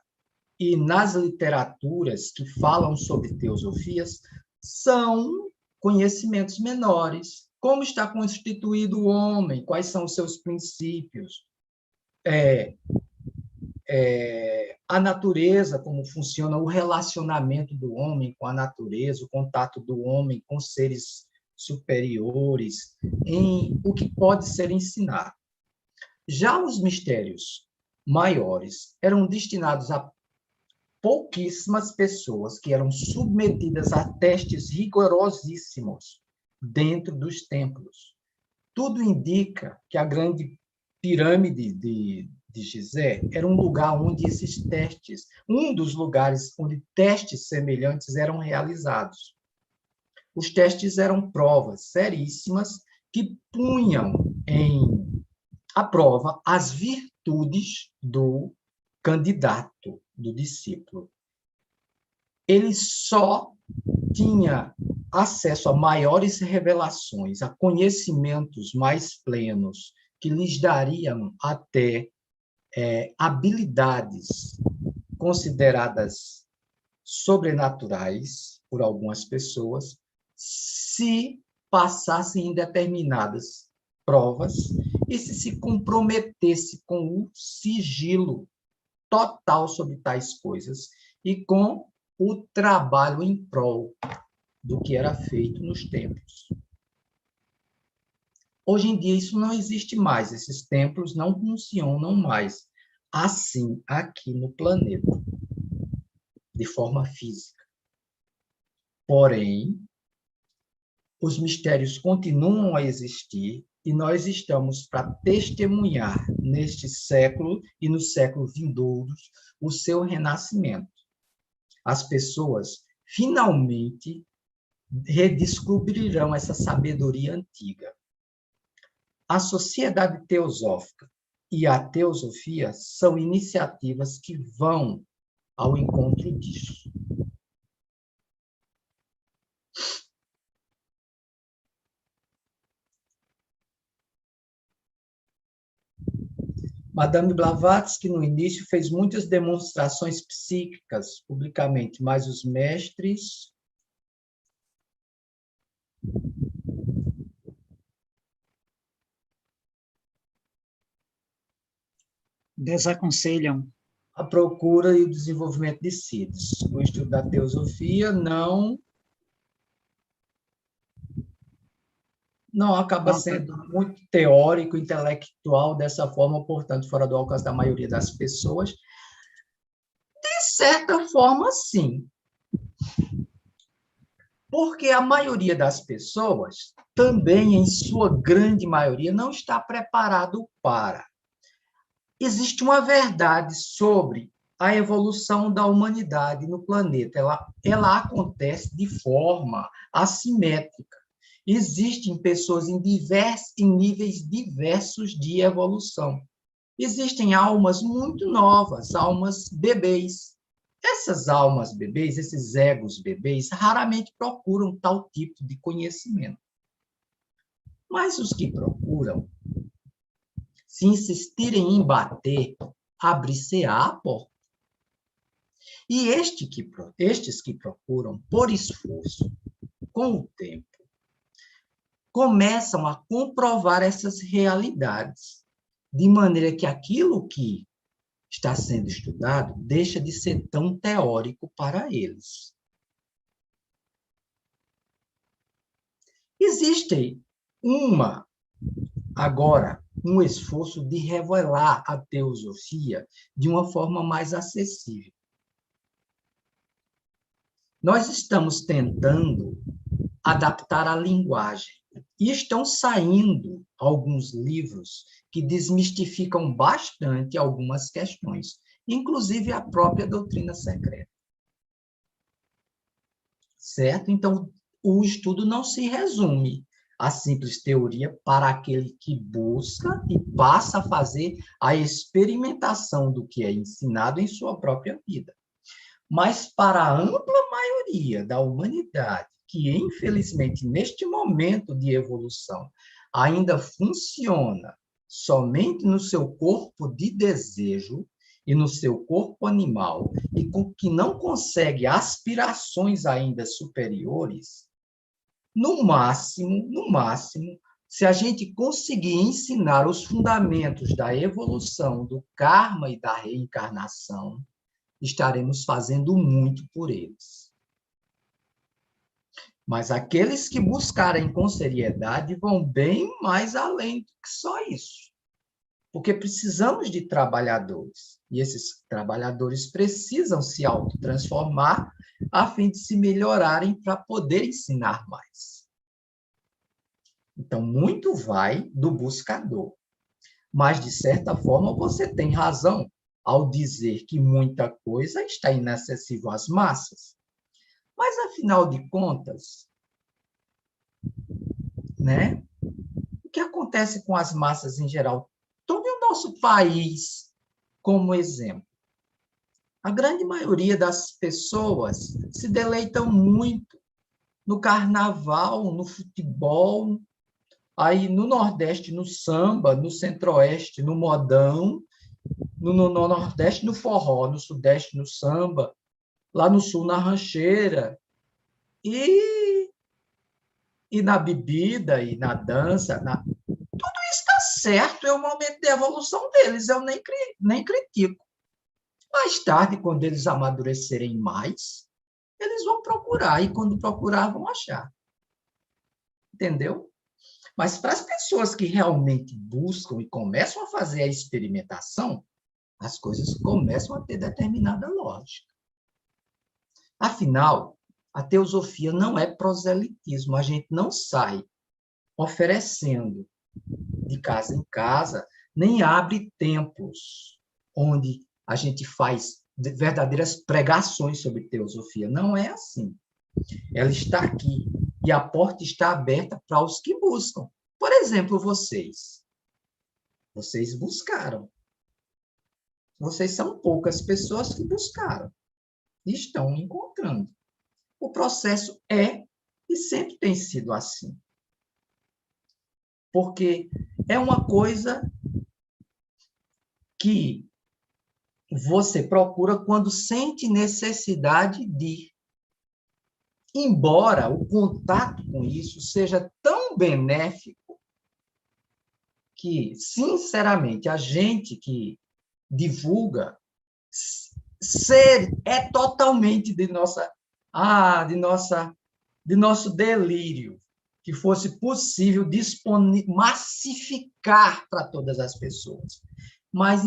[SPEAKER 2] e nas literaturas que falam sobre teosofias são conhecimentos menores. Como está constituído o homem? Quais são os seus princípios? A natureza, como funciona o relacionamento do homem com a natureza, o contato do homem com seres superiores, em o que pode ser ensinado. Já os mistérios maiores eram destinados a pouquíssimas pessoas que eram submetidas a testes rigorosíssimos dentro dos templos. Tudo indica que a grande pirâmide de Gizé era um lugar onde esses testes, um dos lugares onde testes semelhantes eram realizados. Os testes eram provas seríssimas que punham à prova as virtudes do candidato, do discípulo. Ele só tinha acesso a maiores revelações, a conhecimentos mais plenos, que lhes dariam até habilidades consideradas sobrenaturais por algumas pessoas, se passassem em determinadas provas e se comprometesse com o sigilo total sobre tais coisas e com o trabalho em prol do que era feito nos templos. Hoje em dia isso não existe mais, esses templos não funcionam mais assim aqui no planeta, de forma física. Porém, os mistérios continuam a existir e nós estamos para testemunhar neste século e nos séculos vindouros o seu renascimento. As pessoas finalmente redescobrirão essa sabedoria antiga. A Sociedade Teosófica e a Teosofia são iniciativas que vão ao encontro disso. Madame Blavatsky, no início, fez muitas demonstrações psíquicas publicamente, mas os mestres
[SPEAKER 1] desaconselham.
[SPEAKER 2] a procura e o desenvolvimento de sítios. O estudo da teosofia não acaba
[SPEAKER 1] Não,
[SPEAKER 2] sendo muito teórico, intelectual dessa forma, portanto, fora do alcance da maioria das pessoas. De certa forma, sim. Porque a maioria das pessoas, também em sua grande maioria, não está preparado para. Existe uma verdade sobre a evolução da humanidade no planeta. Ela acontece de forma assimétrica. Existem pessoas em níveis diversos de evolução. Existem almas muito novas, almas bebês. Essas almas bebês, esses egos bebês, raramente procuram tal tipo de conhecimento. Mas os que procuram, se insistirem em bater, abrir-se-á a porta. E estes que procuram, por esforço, com o tempo, começam a comprovar essas realidades, de maneira que aquilo que está sendo estudado deixa de ser tão teórico para eles. Existe agora, um esforço de revelar a teosofia de uma forma mais acessível. Nós estamos tentando adaptar a linguagem e estão saindo alguns livros que desmistificam bastante algumas questões, inclusive a própria doutrina secreta. Certo? Então, o estudo não se resume à simples teoria para aquele que busca e passa a fazer a experimentação do que é ensinado em sua própria vida. Mas para a ampla maioria da humanidade, que infelizmente neste momento de evolução ainda funciona somente no seu corpo de desejo e no seu corpo animal, e que não consegue aspirações ainda superiores, no máximo, se a gente conseguir ensinar os fundamentos da evolução, do karma e da reencarnação, estaremos fazendo muito por eles. Mas aqueles que buscarem com seriedade vão bem mais além do que só isso. Porque precisamos de trabalhadores. E esses trabalhadores precisam se autotransformar a fim de se melhorarem para poder ensinar mais. Então, muito vai do buscador. Mas, de certa forma, você tem razão ao dizer que muita coisa está inacessível às massas. Mas, afinal de contas, né? O que acontece com as massas em geral? Tome o nosso país como exemplo. A grande maioria das pessoas se deleitam muito no carnaval, no futebol, aí no Nordeste, no samba, no Centro-Oeste, no modão, no Nordeste, no forró, no Sudeste, no samba, lá no Sul, na rancheira, e na bebida, e na dança. Tudo isso está certo, é o momento de evolução deles, eu nem critico. Mais tarde, quando eles amadurecerem mais, eles vão procurar, e quando procurar, vão achar. Entendeu? Mas para as pessoas que realmente buscam e começam a fazer a experimentação, as coisas começam a ter determinada lógica. Afinal, a teosofia não é proselitismo, a gente não sai oferecendo de casa em casa, nem abre templos onde a gente faz verdadeiras pregações sobre teosofia. Não é assim. Ela está aqui e a porta está aberta para os que buscam. Por exemplo, vocês. Vocês buscaram. Vocês são poucas pessoas que buscaram e estão encontrando. O processo é e sempre tem sido assim. Porque é uma coisa que você procura quando sente necessidade de. Embora o contato com isso seja tão benéfico que, sinceramente, a gente que divulga Ser é totalmente de nosso delírio, que fosse possível massificar para todas as pessoas. Mas,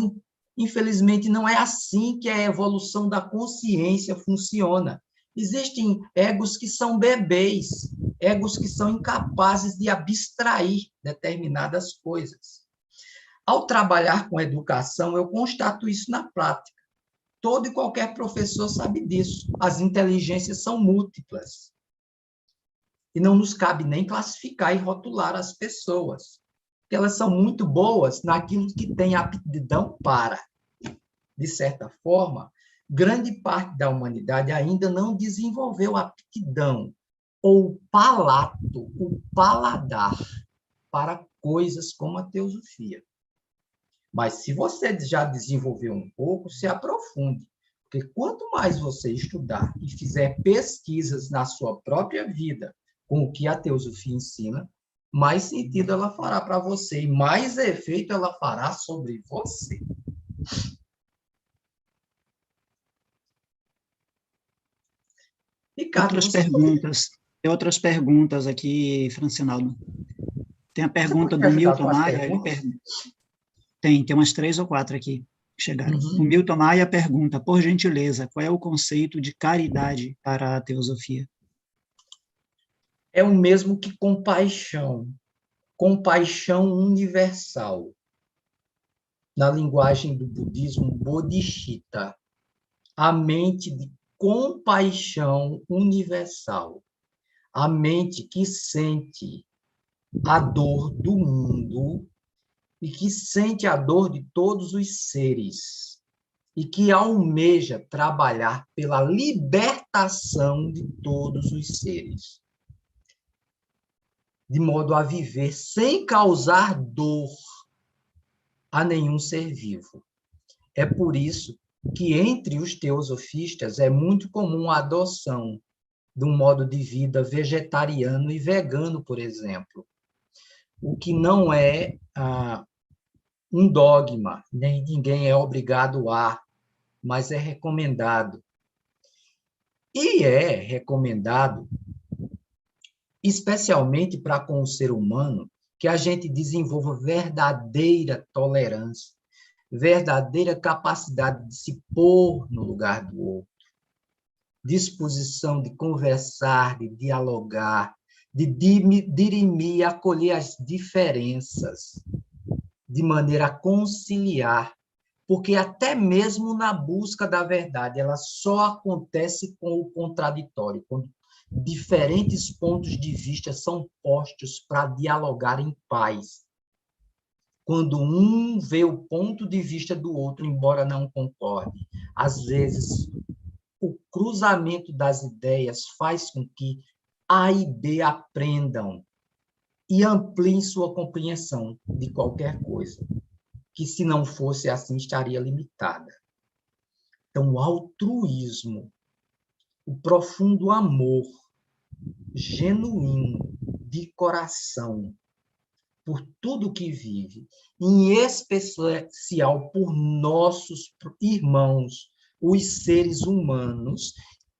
[SPEAKER 2] infelizmente, não é assim que a evolução da consciência funciona. Existem egos que são bebês, egos que são incapazes de abstrair determinadas coisas. Ao trabalhar com educação, eu constato isso na prática. Todo e qualquer professor sabe disso. As inteligências são múltiplas. E não nos cabe nem classificar e rotular as pessoas. Porque elas são muito boas naquilo que tem aptidão para. De certa forma, grande parte da humanidade ainda não desenvolveu aptidão ou palato, o paladar, para coisas como a teosofia. Mas se você já desenvolveu um pouco, se aprofunde. Porque quanto mais você estudar e fizer pesquisas na sua própria vida com o que a teosofia ensina, mais sentido ela fará para você e mais efeito ela fará sobre você. Ricardo,
[SPEAKER 1] Tem outras perguntas aqui, Francinaldo. Tem a pergunta do Milton Maia. Tem umas 3 ou 4 aqui que chegaram. O Milton Maia pergunta, por gentileza, qual é o conceito de caridade para a teosofia?
[SPEAKER 2] É o mesmo que compaixão. Compaixão universal. Na linguagem do budismo, bodhicitta. A mente de compaixão universal. A mente que sente a dor do mundo e que sente a dor de todos os seres e que almeja trabalhar pela libertação de todos os seres, de modo a viver sem causar dor a nenhum ser vivo. É por isso que entre os teosofistas é muito comum a adoção de um modo de vida vegetariano e vegano, por exemplo, o que não é um dogma, nem ninguém é obrigado a, mas é recomendado. E é recomendado, especialmente para com o ser humano, que a gente desenvolva verdadeira tolerância, verdadeira capacidade de se pôr no lugar do outro, disposição de conversar, de dialogar, de dirimir e acolher as diferenças, de maneira a conciliar, porque até mesmo na busca da verdade, ela só acontece com o contraditório, quando diferentes pontos de vista são postos para dialogar em paz. Quando um vê o ponto de vista do outro, embora não concorde, às vezes o cruzamento das ideias faz com que A e B aprendam e ampliem sua compreensão de qualquer coisa, que se não fosse assim estaria limitada. Então, o altruísmo, o profundo amor genuíno de coração por tudo que vive, em especial por nossos irmãos, os seres humanos,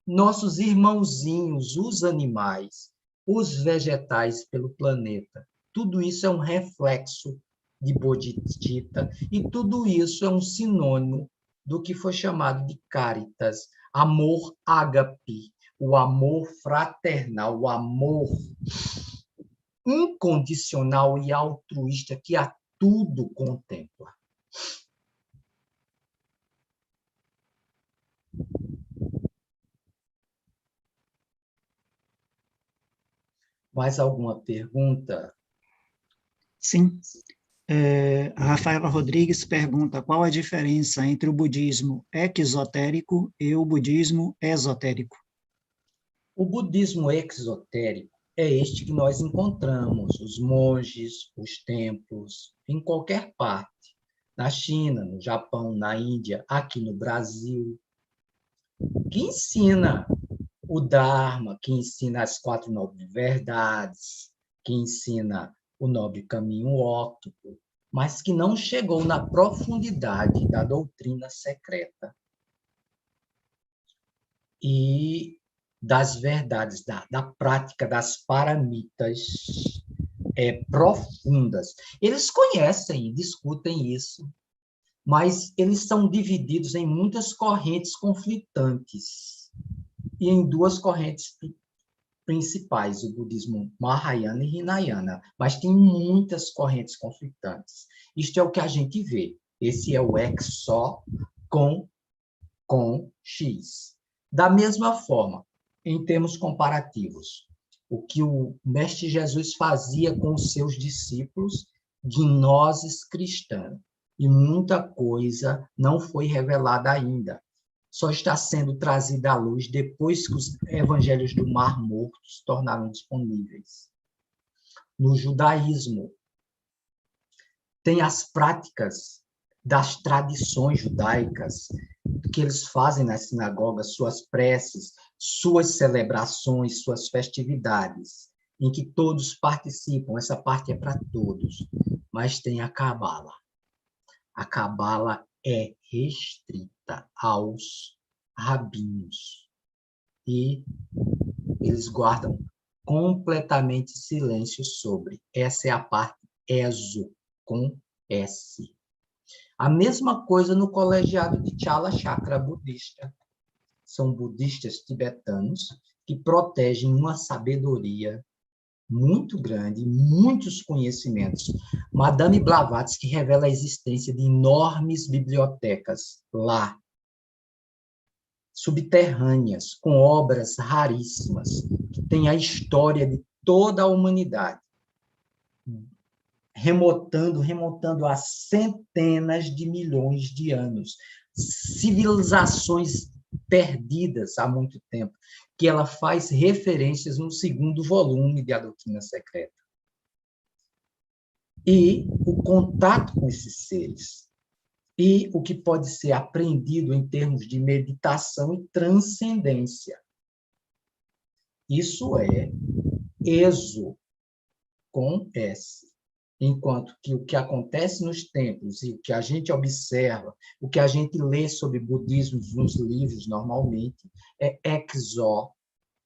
[SPEAKER 2] nossos irmãozinhos, os animais, os vegetais pelo planeta. Tudo isso é um reflexo de Bodhicitta, e tudo isso é um sinônimo do que foi chamado de caritas, amor ágape, o amor fraternal, o amor incondicional e altruísta que a tudo contempla. Mais alguma pergunta?
[SPEAKER 1] Sim. A Rafaela Rodrigues pergunta qual a diferença entre o budismo exotérico e o budismo esotérico.
[SPEAKER 2] O budismo exotérico é este que nós encontramos, os monges, os templos, em qualquer parte, na China, no Japão, na Índia, aqui no Brasil, que ensina o Dharma, que ensina as 4 nobres verdades, que ensina o nobre caminho óptico, mas que não chegou na profundidade da doutrina secreta. e das verdades, da prática das paramitas profundas. Eles conhecem, discutem isso, mas eles são divididos em muitas correntes conflitantes e em duas correntes principais, o budismo Mahayana e Hinayana, mas tem muitas correntes conflitantes. Isto é o que a gente vê. Esse é o exó com X. Da mesma forma, em termos comparativos, o que o Mestre Jesus fazia com os seus discípulos, gnosis cristã, e muita coisa não foi revelada ainda. Só está sendo trazida à luz depois que os evangelhos do Mar Morto se tornaram disponíveis. No judaísmo, tem as práticas das tradições judaicas, que eles fazem nas sinagogas, suas preces, suas celebrações, suas festividades, em que todos participam. Essa parte é para todos. Mas tem a Cabala. A Cabala é restrita aos rabinos. E eles guardam completamente silêncio sobre. Essa é a parte ESO, com S. A mesma coisa no colegiado de Chala Chakra budista. São budistas tibetanos que protegem uma sabedoria muito grande, muitos conhecimentos. Madame Blavatsky revela a existência de enormes bibliotecas lá, subterrâneas, com obras raríssimas, que têm a história de toda a humanidade, remontando a centenas de milhões de anos. Civilizações perdidas há muito tempo, que ela faz referências no segundo volume de A Doutrina Secreta. E o contato com esses seres, e o que pode ser aprendido em termos de meditação e transcendência. Isso é ESO, com S. Enquanto que o que acontece nos templos e o que a gente observa, o que a gente lê sobre budismo nos livros normalmente, é exó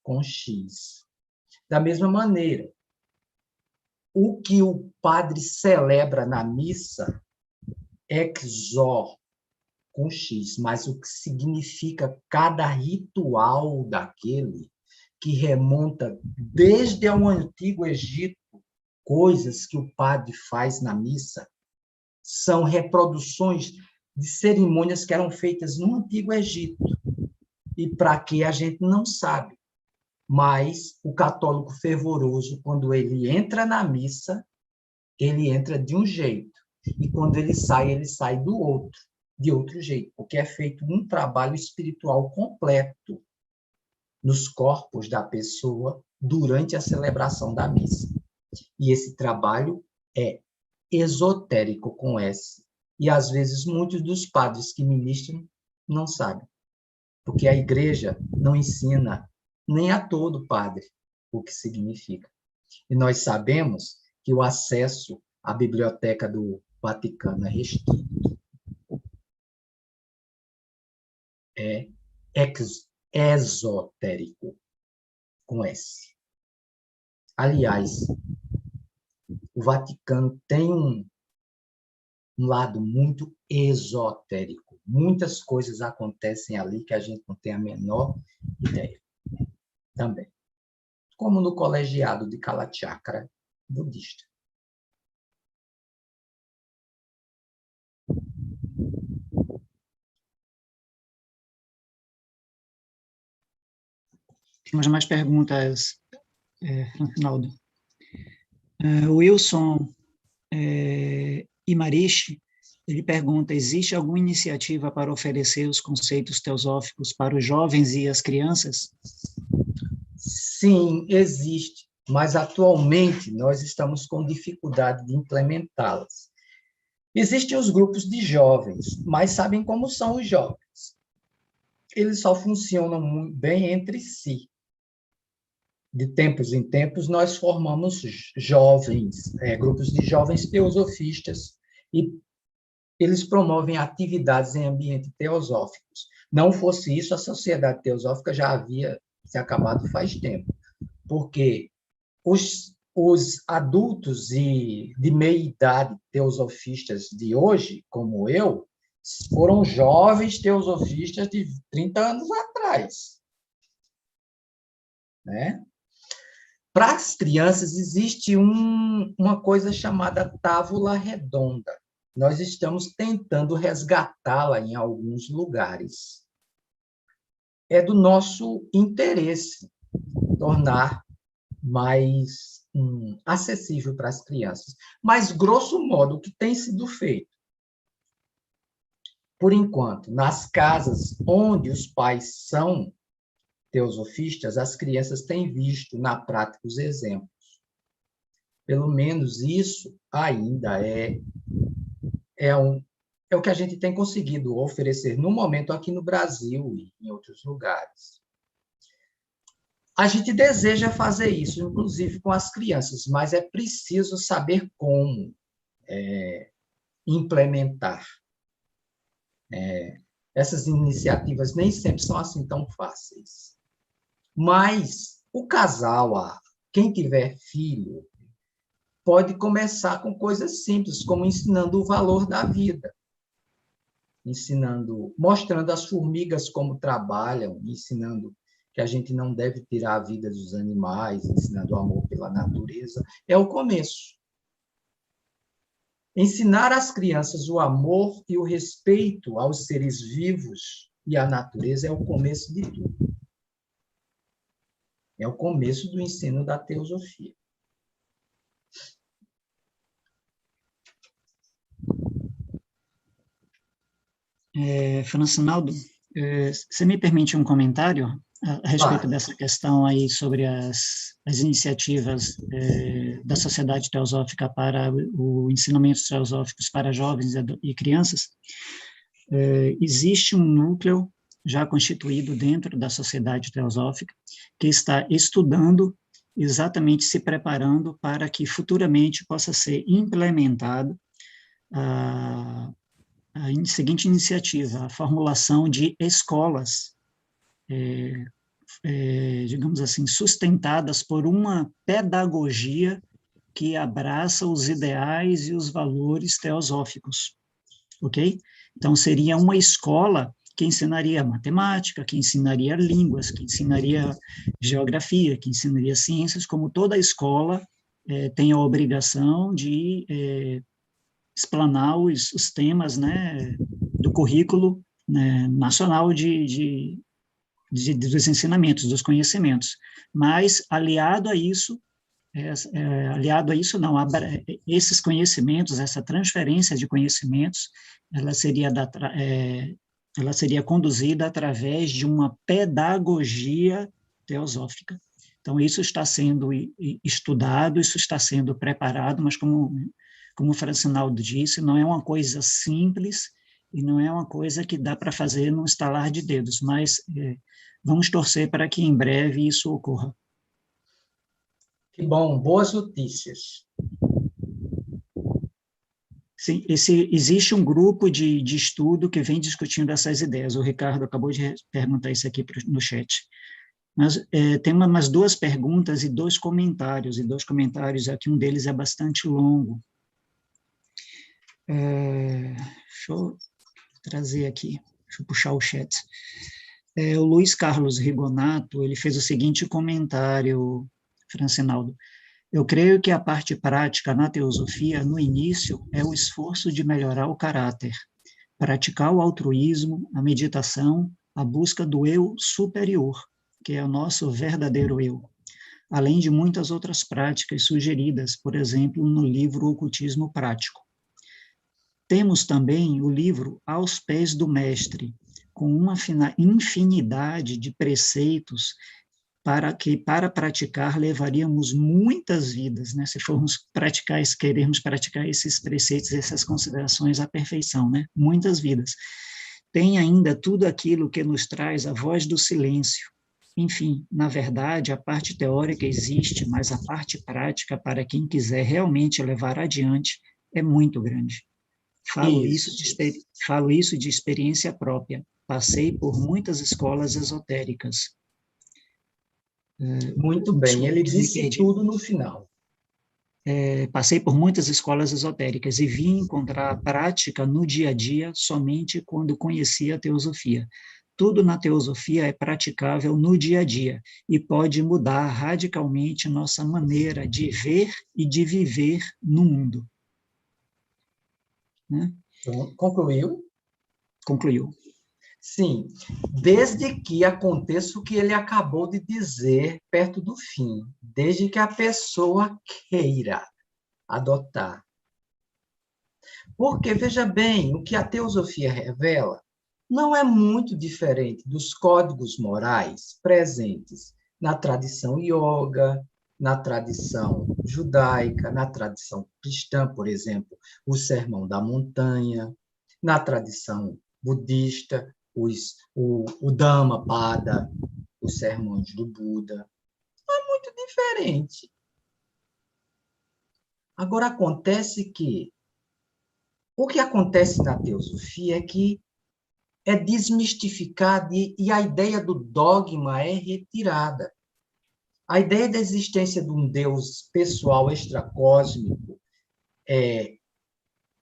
[SPEAKER 2] com X. Da mesma maneira, o que o padre celebra na missa, exó com X, mas o que significa cada ritual daquele, que remonta desde o Antigo Egito, coisas que o padre faz na missa, são reproduções de cerimônias que eram feitas no Antigo Egito. E para que a gente não sabe. Mas o católico fervoroso, quando ele entra na missa, ele entra de um jeito. E quando ele sai do outro, de outro jeito, porque é feito um trabalho espiritual completo nos corpos da pessoa durante a celebração da missa. E esse trabalho é esotérico, com S. E, às vezes, muitos dos padres que ministram não sabem. Porque a igreja não ensina nem a todo padre o que significa. E nós sabemos que o acesso à biblioteca do Vaticano é restrito. É esotérico, com S. Aliás, o Vaticano tem um lado muito esotérico. Muitas coisas acontecem ali que a gente não tem a menor ideia. Também. Como no colegiado de Kalachakra budista.
[SPEAKER 1] Temos mais perguntas, Francinaldo. Wilson Imarishi, ele pergunta, existe alguma iniciativa para oferecer os conceitos teosóficos para os jovens e as crianças?
[SPEAKER 2] Sim, existe, mas atualmente nós estamos com dificuldade de implementá-las. Existem os grupos de jovens, mas sabem como são os jovens. Eles só funcionam muito bem entre si. De tempos em tempos, nós formamos jovens, grupos de jovens teosofistas, e eles promovem atividades em ambientes teosóficos. Não fosse isso, a Sociedade Teosófica já havia se acabado faz tempo, porque os adultos e de meia idade teosofistas de hoje, como eu, foram jovens teosofistas de 30 anos atrás, né? Para as crianças, existe uma coisa chamada tábula redonda. Nós estamos tentando resgatá-la em alguns lugares. É do nosso interesse tornar mais acessível para as crianças. Mas, grosso modo, o que tem sido feito? Por enquanto, nas casas onde os pais são teosofistas, as crianças têm visto na prática os exemplos. Pelo menos isso ainda é o que a gente tem conseguido oferecer no momento aqui no Brasil e em outros lugares. A gente deseja fazer isso, inclusive com as crianças, mas é preciso saber como implementar. Essas iniciativas nem sempre são assim tão fáceis. Mas o casal, quem tiver filho, pode começar com coisas simples, como ensinando o valor da vida, mostrando as formigas como trabalham, ensinando que a gente não deve tirar a vida dos animais, ensinando o amor pela natureza. É o começo. Ensinar às crianças o amor e o respeito aos seres vivos e à natureza é o começo de tudo. É o começo do ensino da teosofia.
[SPEAKER 1] Francinaldo, você me permite um comentário a respeito dessa questão aí sobre as iniciativas da Sociedade Teosófica para o ensinamentos teosóficos para jovens e crianças? Existe um núcleo já constituído dentro da Sociedade Teosófica que está estudando, exatamente se preparando para que futuramente possa ser implementado a seguinte iniciativa, a formulação de escolas, digamos assim, sustentadas por uma pedagogia que abraça os ideais e os valores teosóficos, ok? Então, seria uma escola que ensinaria matemática, que ensinaria línguas, que ensinaria geografia, que ensinaria ciências, como toda escola tem a obrigação de explanar os temas, né, do currículo, né, nacional dos ensinamentos, dos conhecimentos. Mas, aliado a isso não, esses conhecimentos, essa transferência de conhecimentos, ela seria conduzida através de uma pedagogia teosófica. Então, isso está sendo estudado, isso está sendo preparado, mas como o Francinaldo disse, não é uma coisa simples e não é uma coisa que dá para fazer num estalar de dedos, mas vamos torcer para que em breve isso ocorra.
[SPEAKER 2] Que bom, boas notícias.
[SPEAKER 1] Sim, existe um grupo de estudo que vem discutindo essas ideias. O Ricardo acabou de perguntar isso aqui no chat. Mas tem umas duas perguntas e dois comentários aqui um deles é bastante longo. Deixa eu trazer aqui, deixa eu puxar o chat. O Luiz Carlos Rigonato, ele fez o seguinte comentário, Francinaldo. Eu creio que a parte prática na teosofia, no início, é o esforço de melhorar o caráter, praticar o altruísmo, a meditação, a busca do eu superior, que é o nosso verdadeiro eu, além de muitas outras práticas sugeridas, por exemplo, no livro Ocultismo Prático. Temos também o livro Aos Pés do Mestre, com uma infinidade de preceitos para praticar levaríamos muitas vidas, né? Se formos querermos praticar esses preceitos, essas considerações à perfeição, né? Muitas vidas. Tem ainda tudo aquilo que nos traz a voz do silêncio. Enfim, na verdade, a parte teórica existe, mas a parte prática, para quem quiser realmente levar adiante, é muito grande. Falo isso de experiência própria. Passei por muitas escolas esotéricas.
[SPEAKER 2] Muito bem, ele disse tudo no final.
[SPEAKER 1] Passei por muitas escolas esotéricas e vim encontrar a prática no dia a dia somente quando conheci a teosofia. Tudo na teosofia é praticável no dia a dia e pode mudar radicalmente nossa maneira de ver e de viver no mundo. Né?
[SPEAKER 2] Então, concluiu?
[SPEAKER 1] Concluiu.
[SPEAKER 2] Sim, desde que aconteça o que ele acabou de dizer perto do fim, desde que a pessoa queira adotar. Porque, veja bem, o que a teosofia revela não é muito diferente dos códigos morais presentes na tradição yoga, na tradição judaica, na tradição cristã, por exemplo, o Sermão da Montanha, na tradição budista, o Dhammapada, os sermões do Buda. Não é muito diferente. Agora, acontece que o que acontece na teosofia é que é desmistificada e a ideia do dogma é retirada. A ideia da existência de um Deus pessoal extracósmico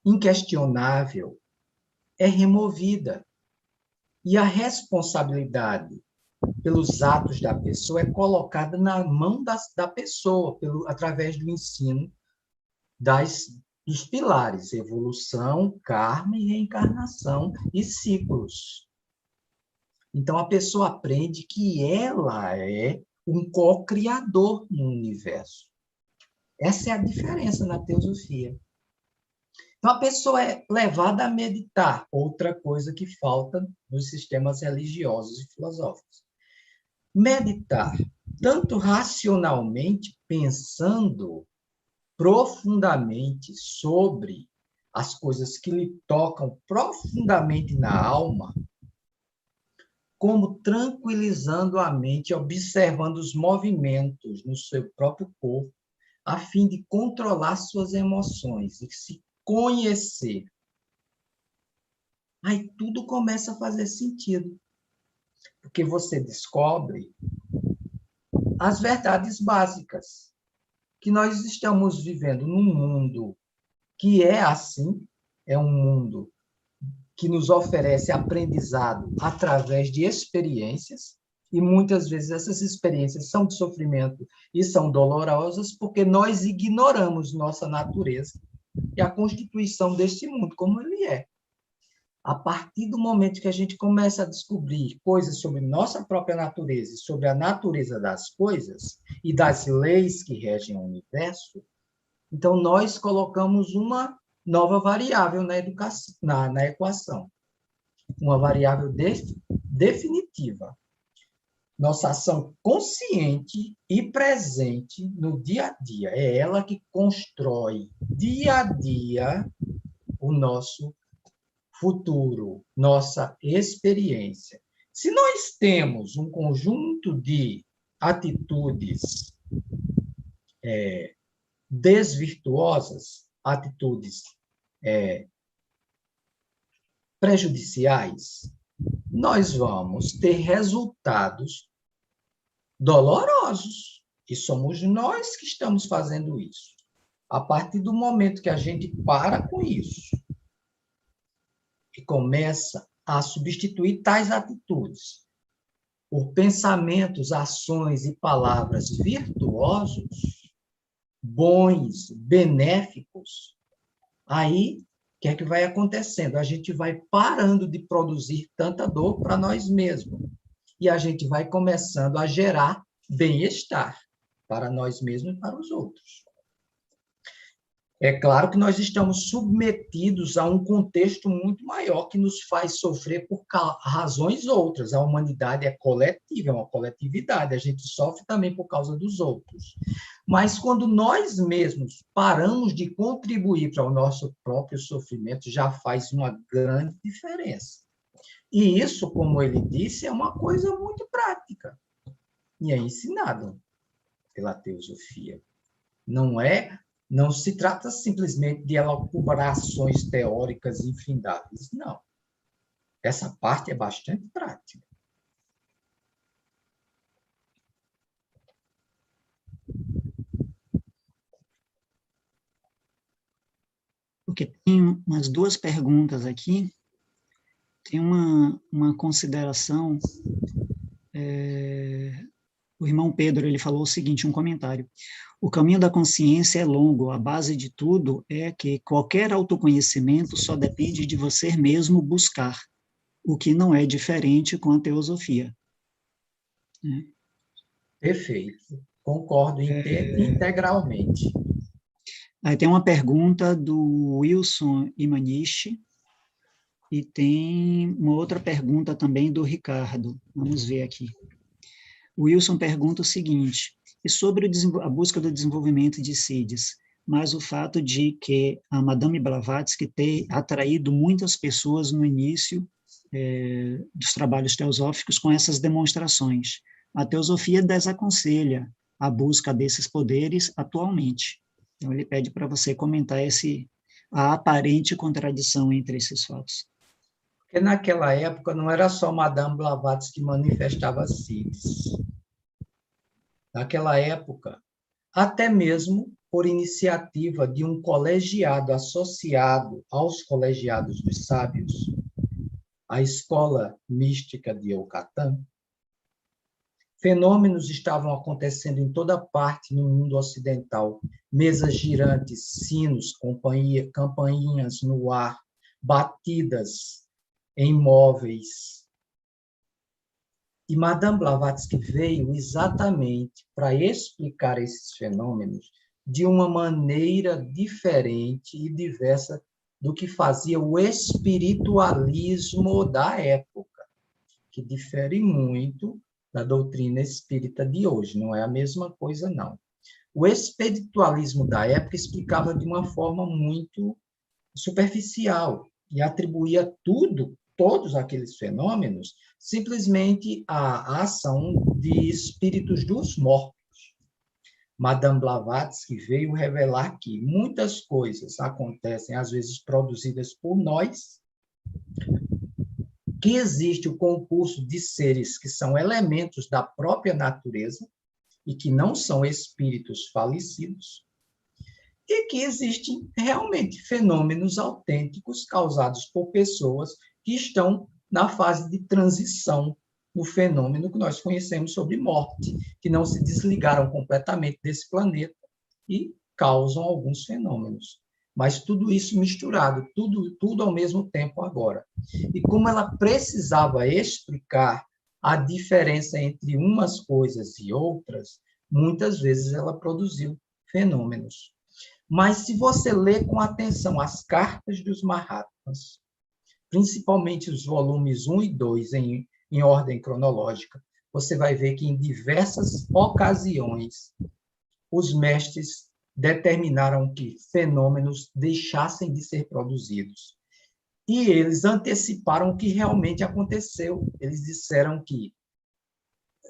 [SPEAKER 2] inquestionável é removida. E a responsabilidade pelos atos da pessoa é colocada na mão da pessoa, através do ensino dos pilares, evolução, karma e reencarnação e ciclos. Então, a pessoa aprende que ela é um co-criador no universo. Essa é a diferença na teosofia. Então, a pessoa é levada a meditar, outra coisa que falta nos sistemas religiosos e filosóficos. Meditar, tanto racionalmente, pensando profundamente sobre as coisas que lhe tocam profundamente na alma, como tranquilizando a mente, observando os movimentos no seu próprio corpo, a fim de controlar suas emoções e se conhecer. Aí tudo começa a fazer sentido, porque você descobre as verdades básicas, que nós estamos vivendo num mundo que é assim, é um mundo que nos oferece aprendizado através de experiências, e muitas vezes essas experiências são de sofrimento e são dolorosas porque nós ignoramos nossa natureza e a constituição deste mundo como ele é. A partir do momento que a gente começa a descobrir coisas sobre nossa própria natureza e sobre a natureza das coisas e das leis que regem o universo, então nós colocamos uma nova variável na equação. Uma variável definitiva. Nossa ação consciente e presente no dia a dia. É ela que constrói dia a dia o nosso futuro, nossa experiência. Se nós temos um conjunto de atitudes desvirtuosas, atitudes prejudiciais, nós vamos ter resultados dolorosos. E somos nós que estamos fazendo isso. A partir do momento que a gente para com isso e começa a substituir tais atitudes por pensamentos, ações e palavras virtuosos, bons, benéficos, aí o que é que vai acontecendo? A gente vai parando de produzir tanta dor para nós mesmos. E a gente vai começando a gerar bem-estar para nós mesmos e para os outros. É claro que nós estamos submetidos a um contexto muito maior que nos faz sofrer por razões outras. A humanidade é coletiva, é uma coletividade. A gente sofre também por causa dos outros. Mas quando nós mesmos paramos de contribuir para o nosso próprio sofrimento, já faz uma grande diferença. E isso, como ele disse, é uma coisa muito prática. E é ensinado pela teosofia. Não se trata simplesmente de elaborações teóricas infindáveis, não. Essa parte é bastante prática.
[SPEAKER 1] Porque tem umas duas perguntas aqui. Tem uma consideração. O irmão Pedro, ele falou o seguinte, um comentário. O caminho da consciência é longo, a base de tudo é que qualquer autoconhecimento só depende de você mesmo buscar, o que não é diferente com a teosofia.
[SPEAKER 2] Perfeito. Concordo integralmente.
[SPEAKER 1] Aí tem uma pergunta do Wilson Imanishi, e tem uma outra pergunta também do Ricardo. Vamos ver aqui. O Wilson pergunta o seguinte, e sobre a busca do desenvolvimento de CIDs, mas o fato de que a Madame Blavatsky ter atraído muitas pessoas no início dos trabalhos teosóficos com essas demonstrações. A teosofia desaconselha a busca desses poderes atualmente. Então, ele pede para você comentar a aparente contradição entre esses fatos.
[SPEAKER 2] Porque naquela época não era só Madame Blavatsky que manifestava CIDs. Naquela época, até mesmo por iniciativa de um colegiado associado aos colegiados dos sábios, a escola mística de Yucatán, fenômenos estavam acontecendo em toda parte no mundo ocidental. Mesas girantes, sinos, campainhas no ar, batidas em móveis. E Madame Blavatsky veio exatamente para explicar esses fenômenos de uma maneira diferente e diversa do que fazia o espiritualismo da época, que difere muito da doutrina espírita de hoje, não é a mesma coisa, não. O espiritualismo da época explicava de uma forma muito superficial e atribuía todos aqueles fenômenos, simplesmente à ação de espíritos dos mortos. Madame Blavatsky veio revelar que muitas coisas acontecem, às vezes produzidas por nós, que existe o concurso de seres que são elementos da própria natureza e que não são espíritos falecidos, e que existem realmente fenômenos autênticos causados por pessoas que estão na fase de transição no fenômeno que nós conhecemos sobre morte, que não se desligaram completamente desse planeta e causam alguns fenômenos. Mas tudo isso misturado, tudo ao mesmo tempo agora. E como ela precisava explicar a diferença entre umas coisas e outras, muitas vezes ela produziu fenômenos. Mas se você lê com atenção as cartas dos Mahatmas, principalmente os volumes 1 e 2 em ordem cronológica, você vai ver que em diversas ocasiões os mestres determinaram que fenômenos deixassem de ser produzidos. E eles anteciparam o que realmente aconteceu. Eles disseram que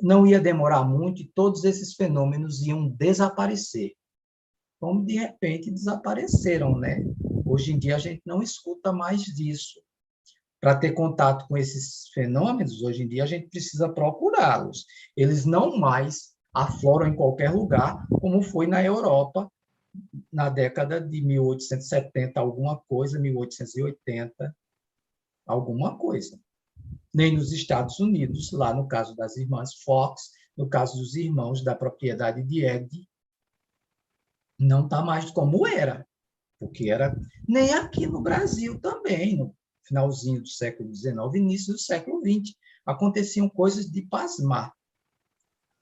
[SPEAKER 2] não ia demorar muito e todos esses fenômenos iam desaparecer. Como, de repente, desapareceram, né? Hoje em dia, a gente não escuta mais disso. Para ter contato com esses fenômenos, hoje em dia, a gente precisa procurá-los. Eles não mais afloram em qualquer lugar, como foi na Europa, na década de 1870, alguma coisa, 1880, alguma coisa. Nem nos Estados Unidos, lá no caso das irmãs Fox, no caso dos irmãos da propriedade de Ed, não está mais como era, porque era nem aqui no Brasil também, no finalzinho do século XIX, início do século XX, aconteciam coisas de pasmar.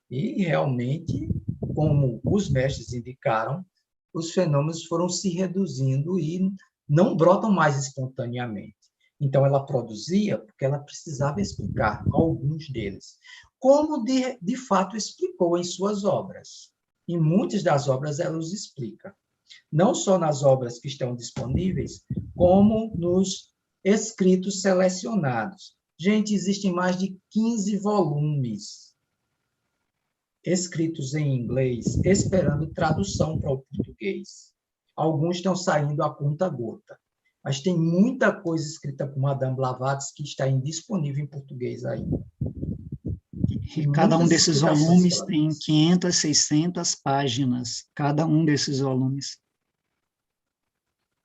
[SPEAKER 2] E, realmente, como os mestres indicaram, os fenômenos foram se reduzindo e não brotam mais espontaneamente. Então, ela produzia porque ela precisava explicar alguns deles, como de fato explicou em suas obras. Em muitas das obras ela os explica. Não só nas obras que estão disponíveis, como nos escritos selecionados. Gente, existem mais de 15 volumes escritos em inglês, esperando tradução para o português. Alguns estão saindo a conta-gota. Mas tem muita coisa escrita por Madame Blavatsky que está indisponível em português ainda.
[SPEAKER 1] E cada um desses volumes tem 500, 600 páginas, cada um desses volumes.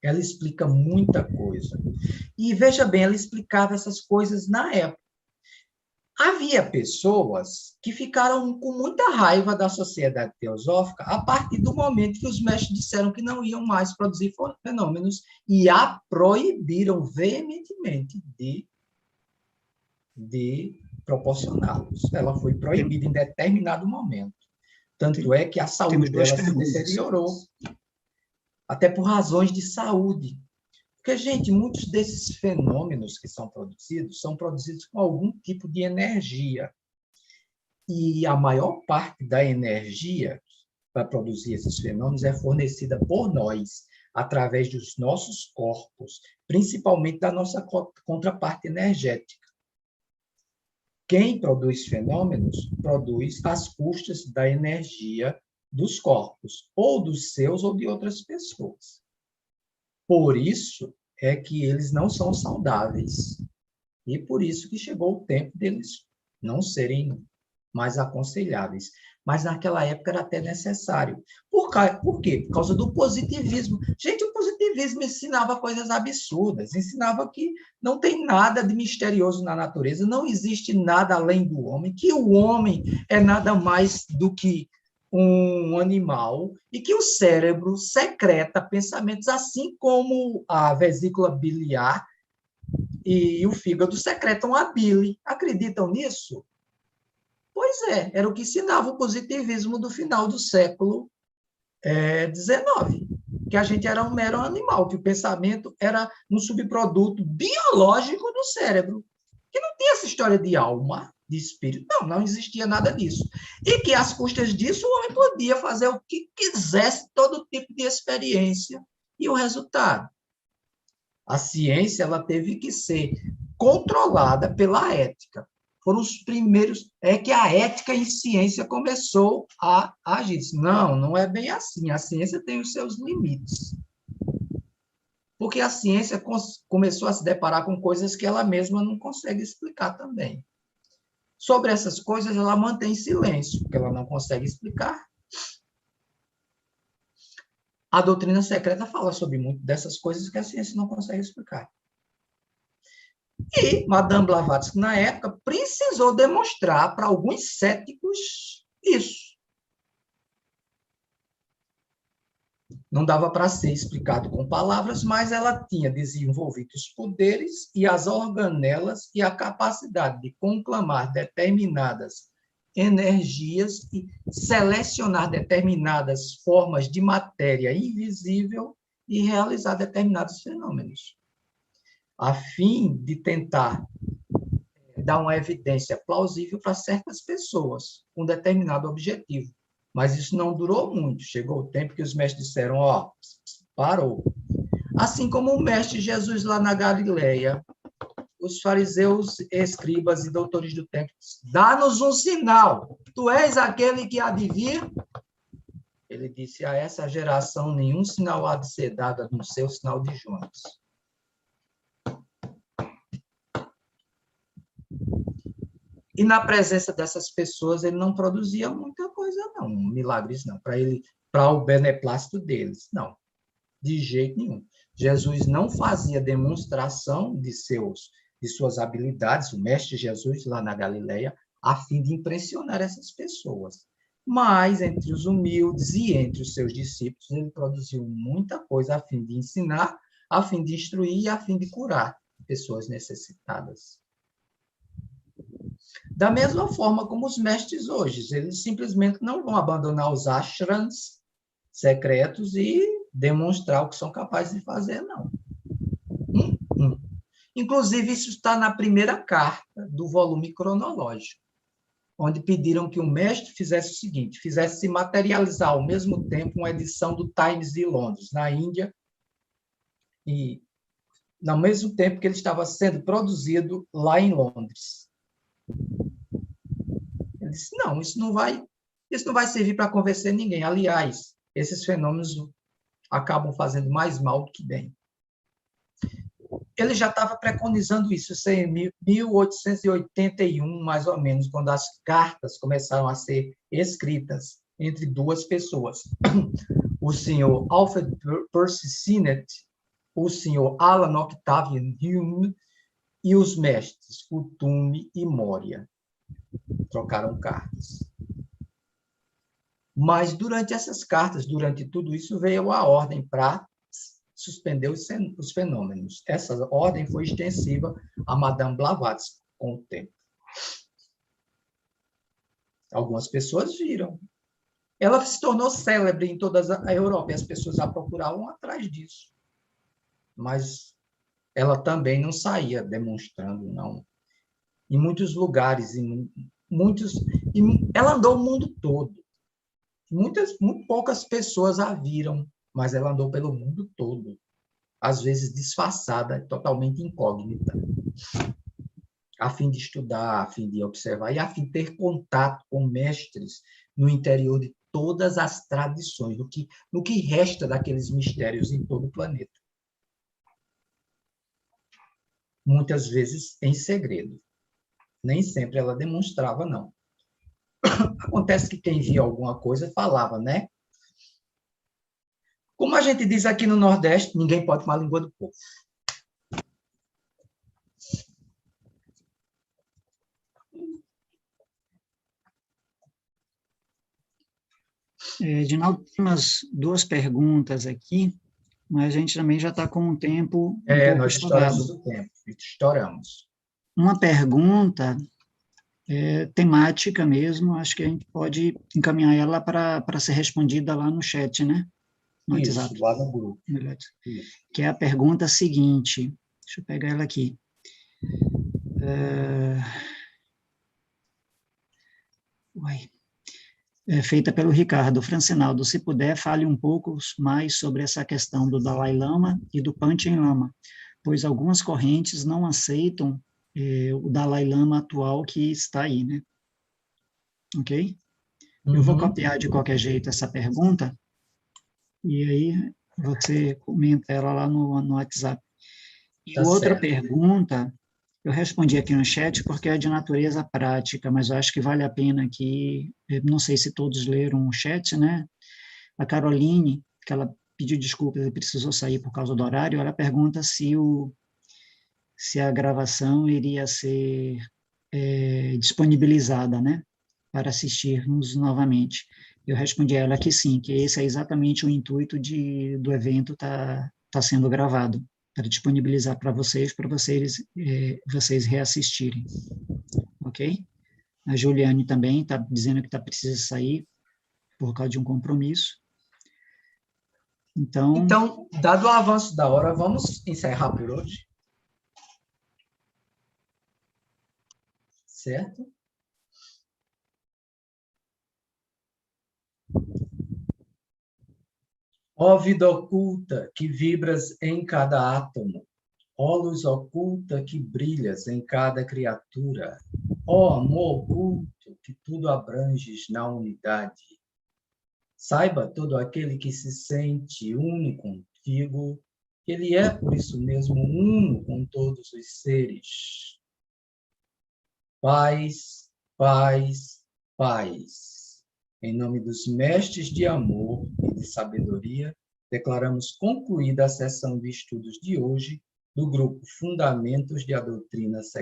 [SPEAKER 2] Ela explica muita coisa. E, veja bem, ela explicava essas coisas na época. Havia pessoas que ficaram com muita raiva da Sociedade Teosófica a partir do momento que os mestres disseram que não iam mais produzir fenômenos e a proibiram veementemente de proporcioná-los. Ela foi proibida em determinado momento. Tanto é que a saúde dela se deteriorou, até por razões de saúde. Porque, gente, muitos desses fenômenos que são produzidos com algum tipo de energia. E a maior parte da energia para produzir esses fenômenos é fornecida por nós, através dos nossos corpos, principalmente da nossa contraparte energética. Quem produz fenômenos, produz às custas da energia dos corpos, ou dos seus ou de outras pessoas. Por isso é que eles não são saudáveis. E por isso que chegou o tempo deles não serem mais aconselháveis. Mas naquela época era até necessário. Por quê? Por causa do positivismo. Gente, o positivismo ensinava coisas absurdas, ensinava que não tem nada de misterioso na natureza, não existe nada além do homem, que o homem é nada mais do que um animal e que o cérebro secreta pensamentos, assim como a vesícula biliar e o fígado secretam a bile. Acreditam nisso? Pois é, era o que ensinava o positivismo do final do século XIX, que a gente era um mero animal, que o pensamento era um subproduto biológico do cérebro, que não tinha essa história de alma, de espírito, não existia nada disso. E que, às custas disso, o homem podia fazer o que quisesse, todo tipo de experiência. E o resultado? A ciência ela teve que ser controlada pela ética. Foram os primeiros... É que a ética em ciência começou a agir. Não é bem assim. A ciência tem os seus limites. Porque a ciência começou a se deparar com coisas que ela mesma não consegue explicar também. Sobre essas coisas, ela mantém silêncio, porque ela não consegue explicar. A doutrina secreta fala sobre muito dessas coisas que a ciência não consegue explicar. E Madame Blavatsky, na época, precisou demonstrar para alguns céticos isso. Não dava para ser explicado com palavras, mas ela tinha desenvolvido os poderes e as organelas e a capacidade de conclamar determinadas energias e selecionar determinadas formas de matéria invisível e realizar determinados fenômenos, a fim de tentar dar uma evidência plausível para certas pessoas, com um determinado objetivo. Mas isso não durou muito. Chegou o tempo que os mestres disseram, parou. Assim como o mestre Jesus lá na Galileia, os fariseus, escribas e doutores do templo, dá-nos um sinal. Tu és aquele que há de vir? Ele disse, a essa geração nenhum sinal há de ser dado no seu sinal de Jonas. E na presença dessas pessoas, ele não produzia muita coisa, não, milagres não, para o beneplácito deles, não, de jeito nenhum. Jesus não fazia demonstração de suas habilidades, o mestre Jesus lá na Galileia, a fim de impressionar essas pessoas. Mas, entre os humildes e entre os seus discípulos, ele produziu muita coisa a fim de ensinar, a fim de instruir e a fim de curar pessoas necessitadas. Da mesma forma como os mestres hoje, eles simplesmente não vão abandonar os ashrams secretos e demonstrar o que são capazes de fazer, não. Inclusive, isso está na primeira carta do volume cronológico, onde pediram que o mestre fizesse o seguinte, fizesse se materializar ao mesmo tempo uma edição do Times de Londres, na Índia, e ao mesmo tempo que ele estava sendo produzido lá em Londres. Ele disse, não, isso não vai servir para convencer ninguém. Aliás, esses fenômenos acabam fazendo mais mal do que bem. ele já estava preconizando isso, isso em 1881, mais ou menos, quando as cartas começaram a ser escritas entre duas pessoas. O senhor Alfred Percy Sinnett, o senhor Alan Octavian Hume e os mestres Kutume e Moria trocaram cartas. Mas durante essas cartas, durante tudo isso, veio a ordem para suspender os fenômenos. Essa ordem foi extensiva a Madame Blavatsky com o tempo. Algumas pessoas viram. Ela se tornou célebre em toda a Europa e as pessoas a procuravam atrás disso. Mas ela também não saía demonstrando, não. Em muitos lugares, ela andou o mundo todo. Muito poucas pessoas a viram, mas ela andou pelo mundo todo, às vezes disfarçada, totalmente incógnita, a fim de estudar, a fim de observar e a fim de ter contato com mestres no interior de todas as tradições, no que resta daqueles mistérios em todo o planeta. Muitas vezes em segredo. Nem sempre ela demonstrava, não. Acontece que quem via alguma coisa falava, né? Como a gente diz aqui no Nordeste, ninguém pode falar a língua do povo.
[SPEAKER 1] Edinaldo, tem umas 2 perguntas aqui, mas a gente também já está com um tempo
[SPEAKER 2] nós estouramos o tempo, estouramos.
[SPEAKER 1] Uma pergunta temática mesmo, acho que a gente pode encaminhar ela para ser respondida lá no chat, né? No WhatsApp.
[SPEAKER 2] Lá no grupo.
[SPEAKER 1] Que é a pergunta seguinte, deixa eu pegar ela aqui. Feita pelo Ricardo Francinaldo. Se puder, fale um pouco mais sobre essa questão do Dalai Lama e do Panchen Lama, pois algumas correntes não aceitam o Dalai Lama atual que está aí, né? Ok? Eu vou copiar de qualquer jeito essa pergunta, e aí você comenta ela lá no WhatsApp. E outra pergunta, eu respondi aqui no chat porque é de natureza prática, mas eu acho que vale a pena aqui, não sei se todos leram o chat, né? A Caroline, que ela pediu desculpas e precisou sair por causa do horário, ela pergunta se a gravação iria ser disponibilizada, né? Para assistirmos novamente. Eu respondi a ela que sim, que esse é exatamente o intuito do evento tá sendo gravado, para disponibilizar para vocês reassistirem, ok? A Juliane também está dizendo que precisa sair por causa de um compromisso. Então,
[SPEAKER 2] dado o avanço da hora, vamos encerrar por hoje? Certo? Ó vida oculta que vibras em cada átomo, ó luz oculta que brilhas em cada criatura, ó amor oculto que tudo abranges na unidade. Saiba todo aquele que se sente uno contigo, que ele é por isso mesmo uno com todos os seres. Paz, paz, paz. Em nome dos mestres de amor e de sabedoria, declaramos concluída a sessão de estudos de hoje do grupo Fundamentos de a Doutrina Secreta.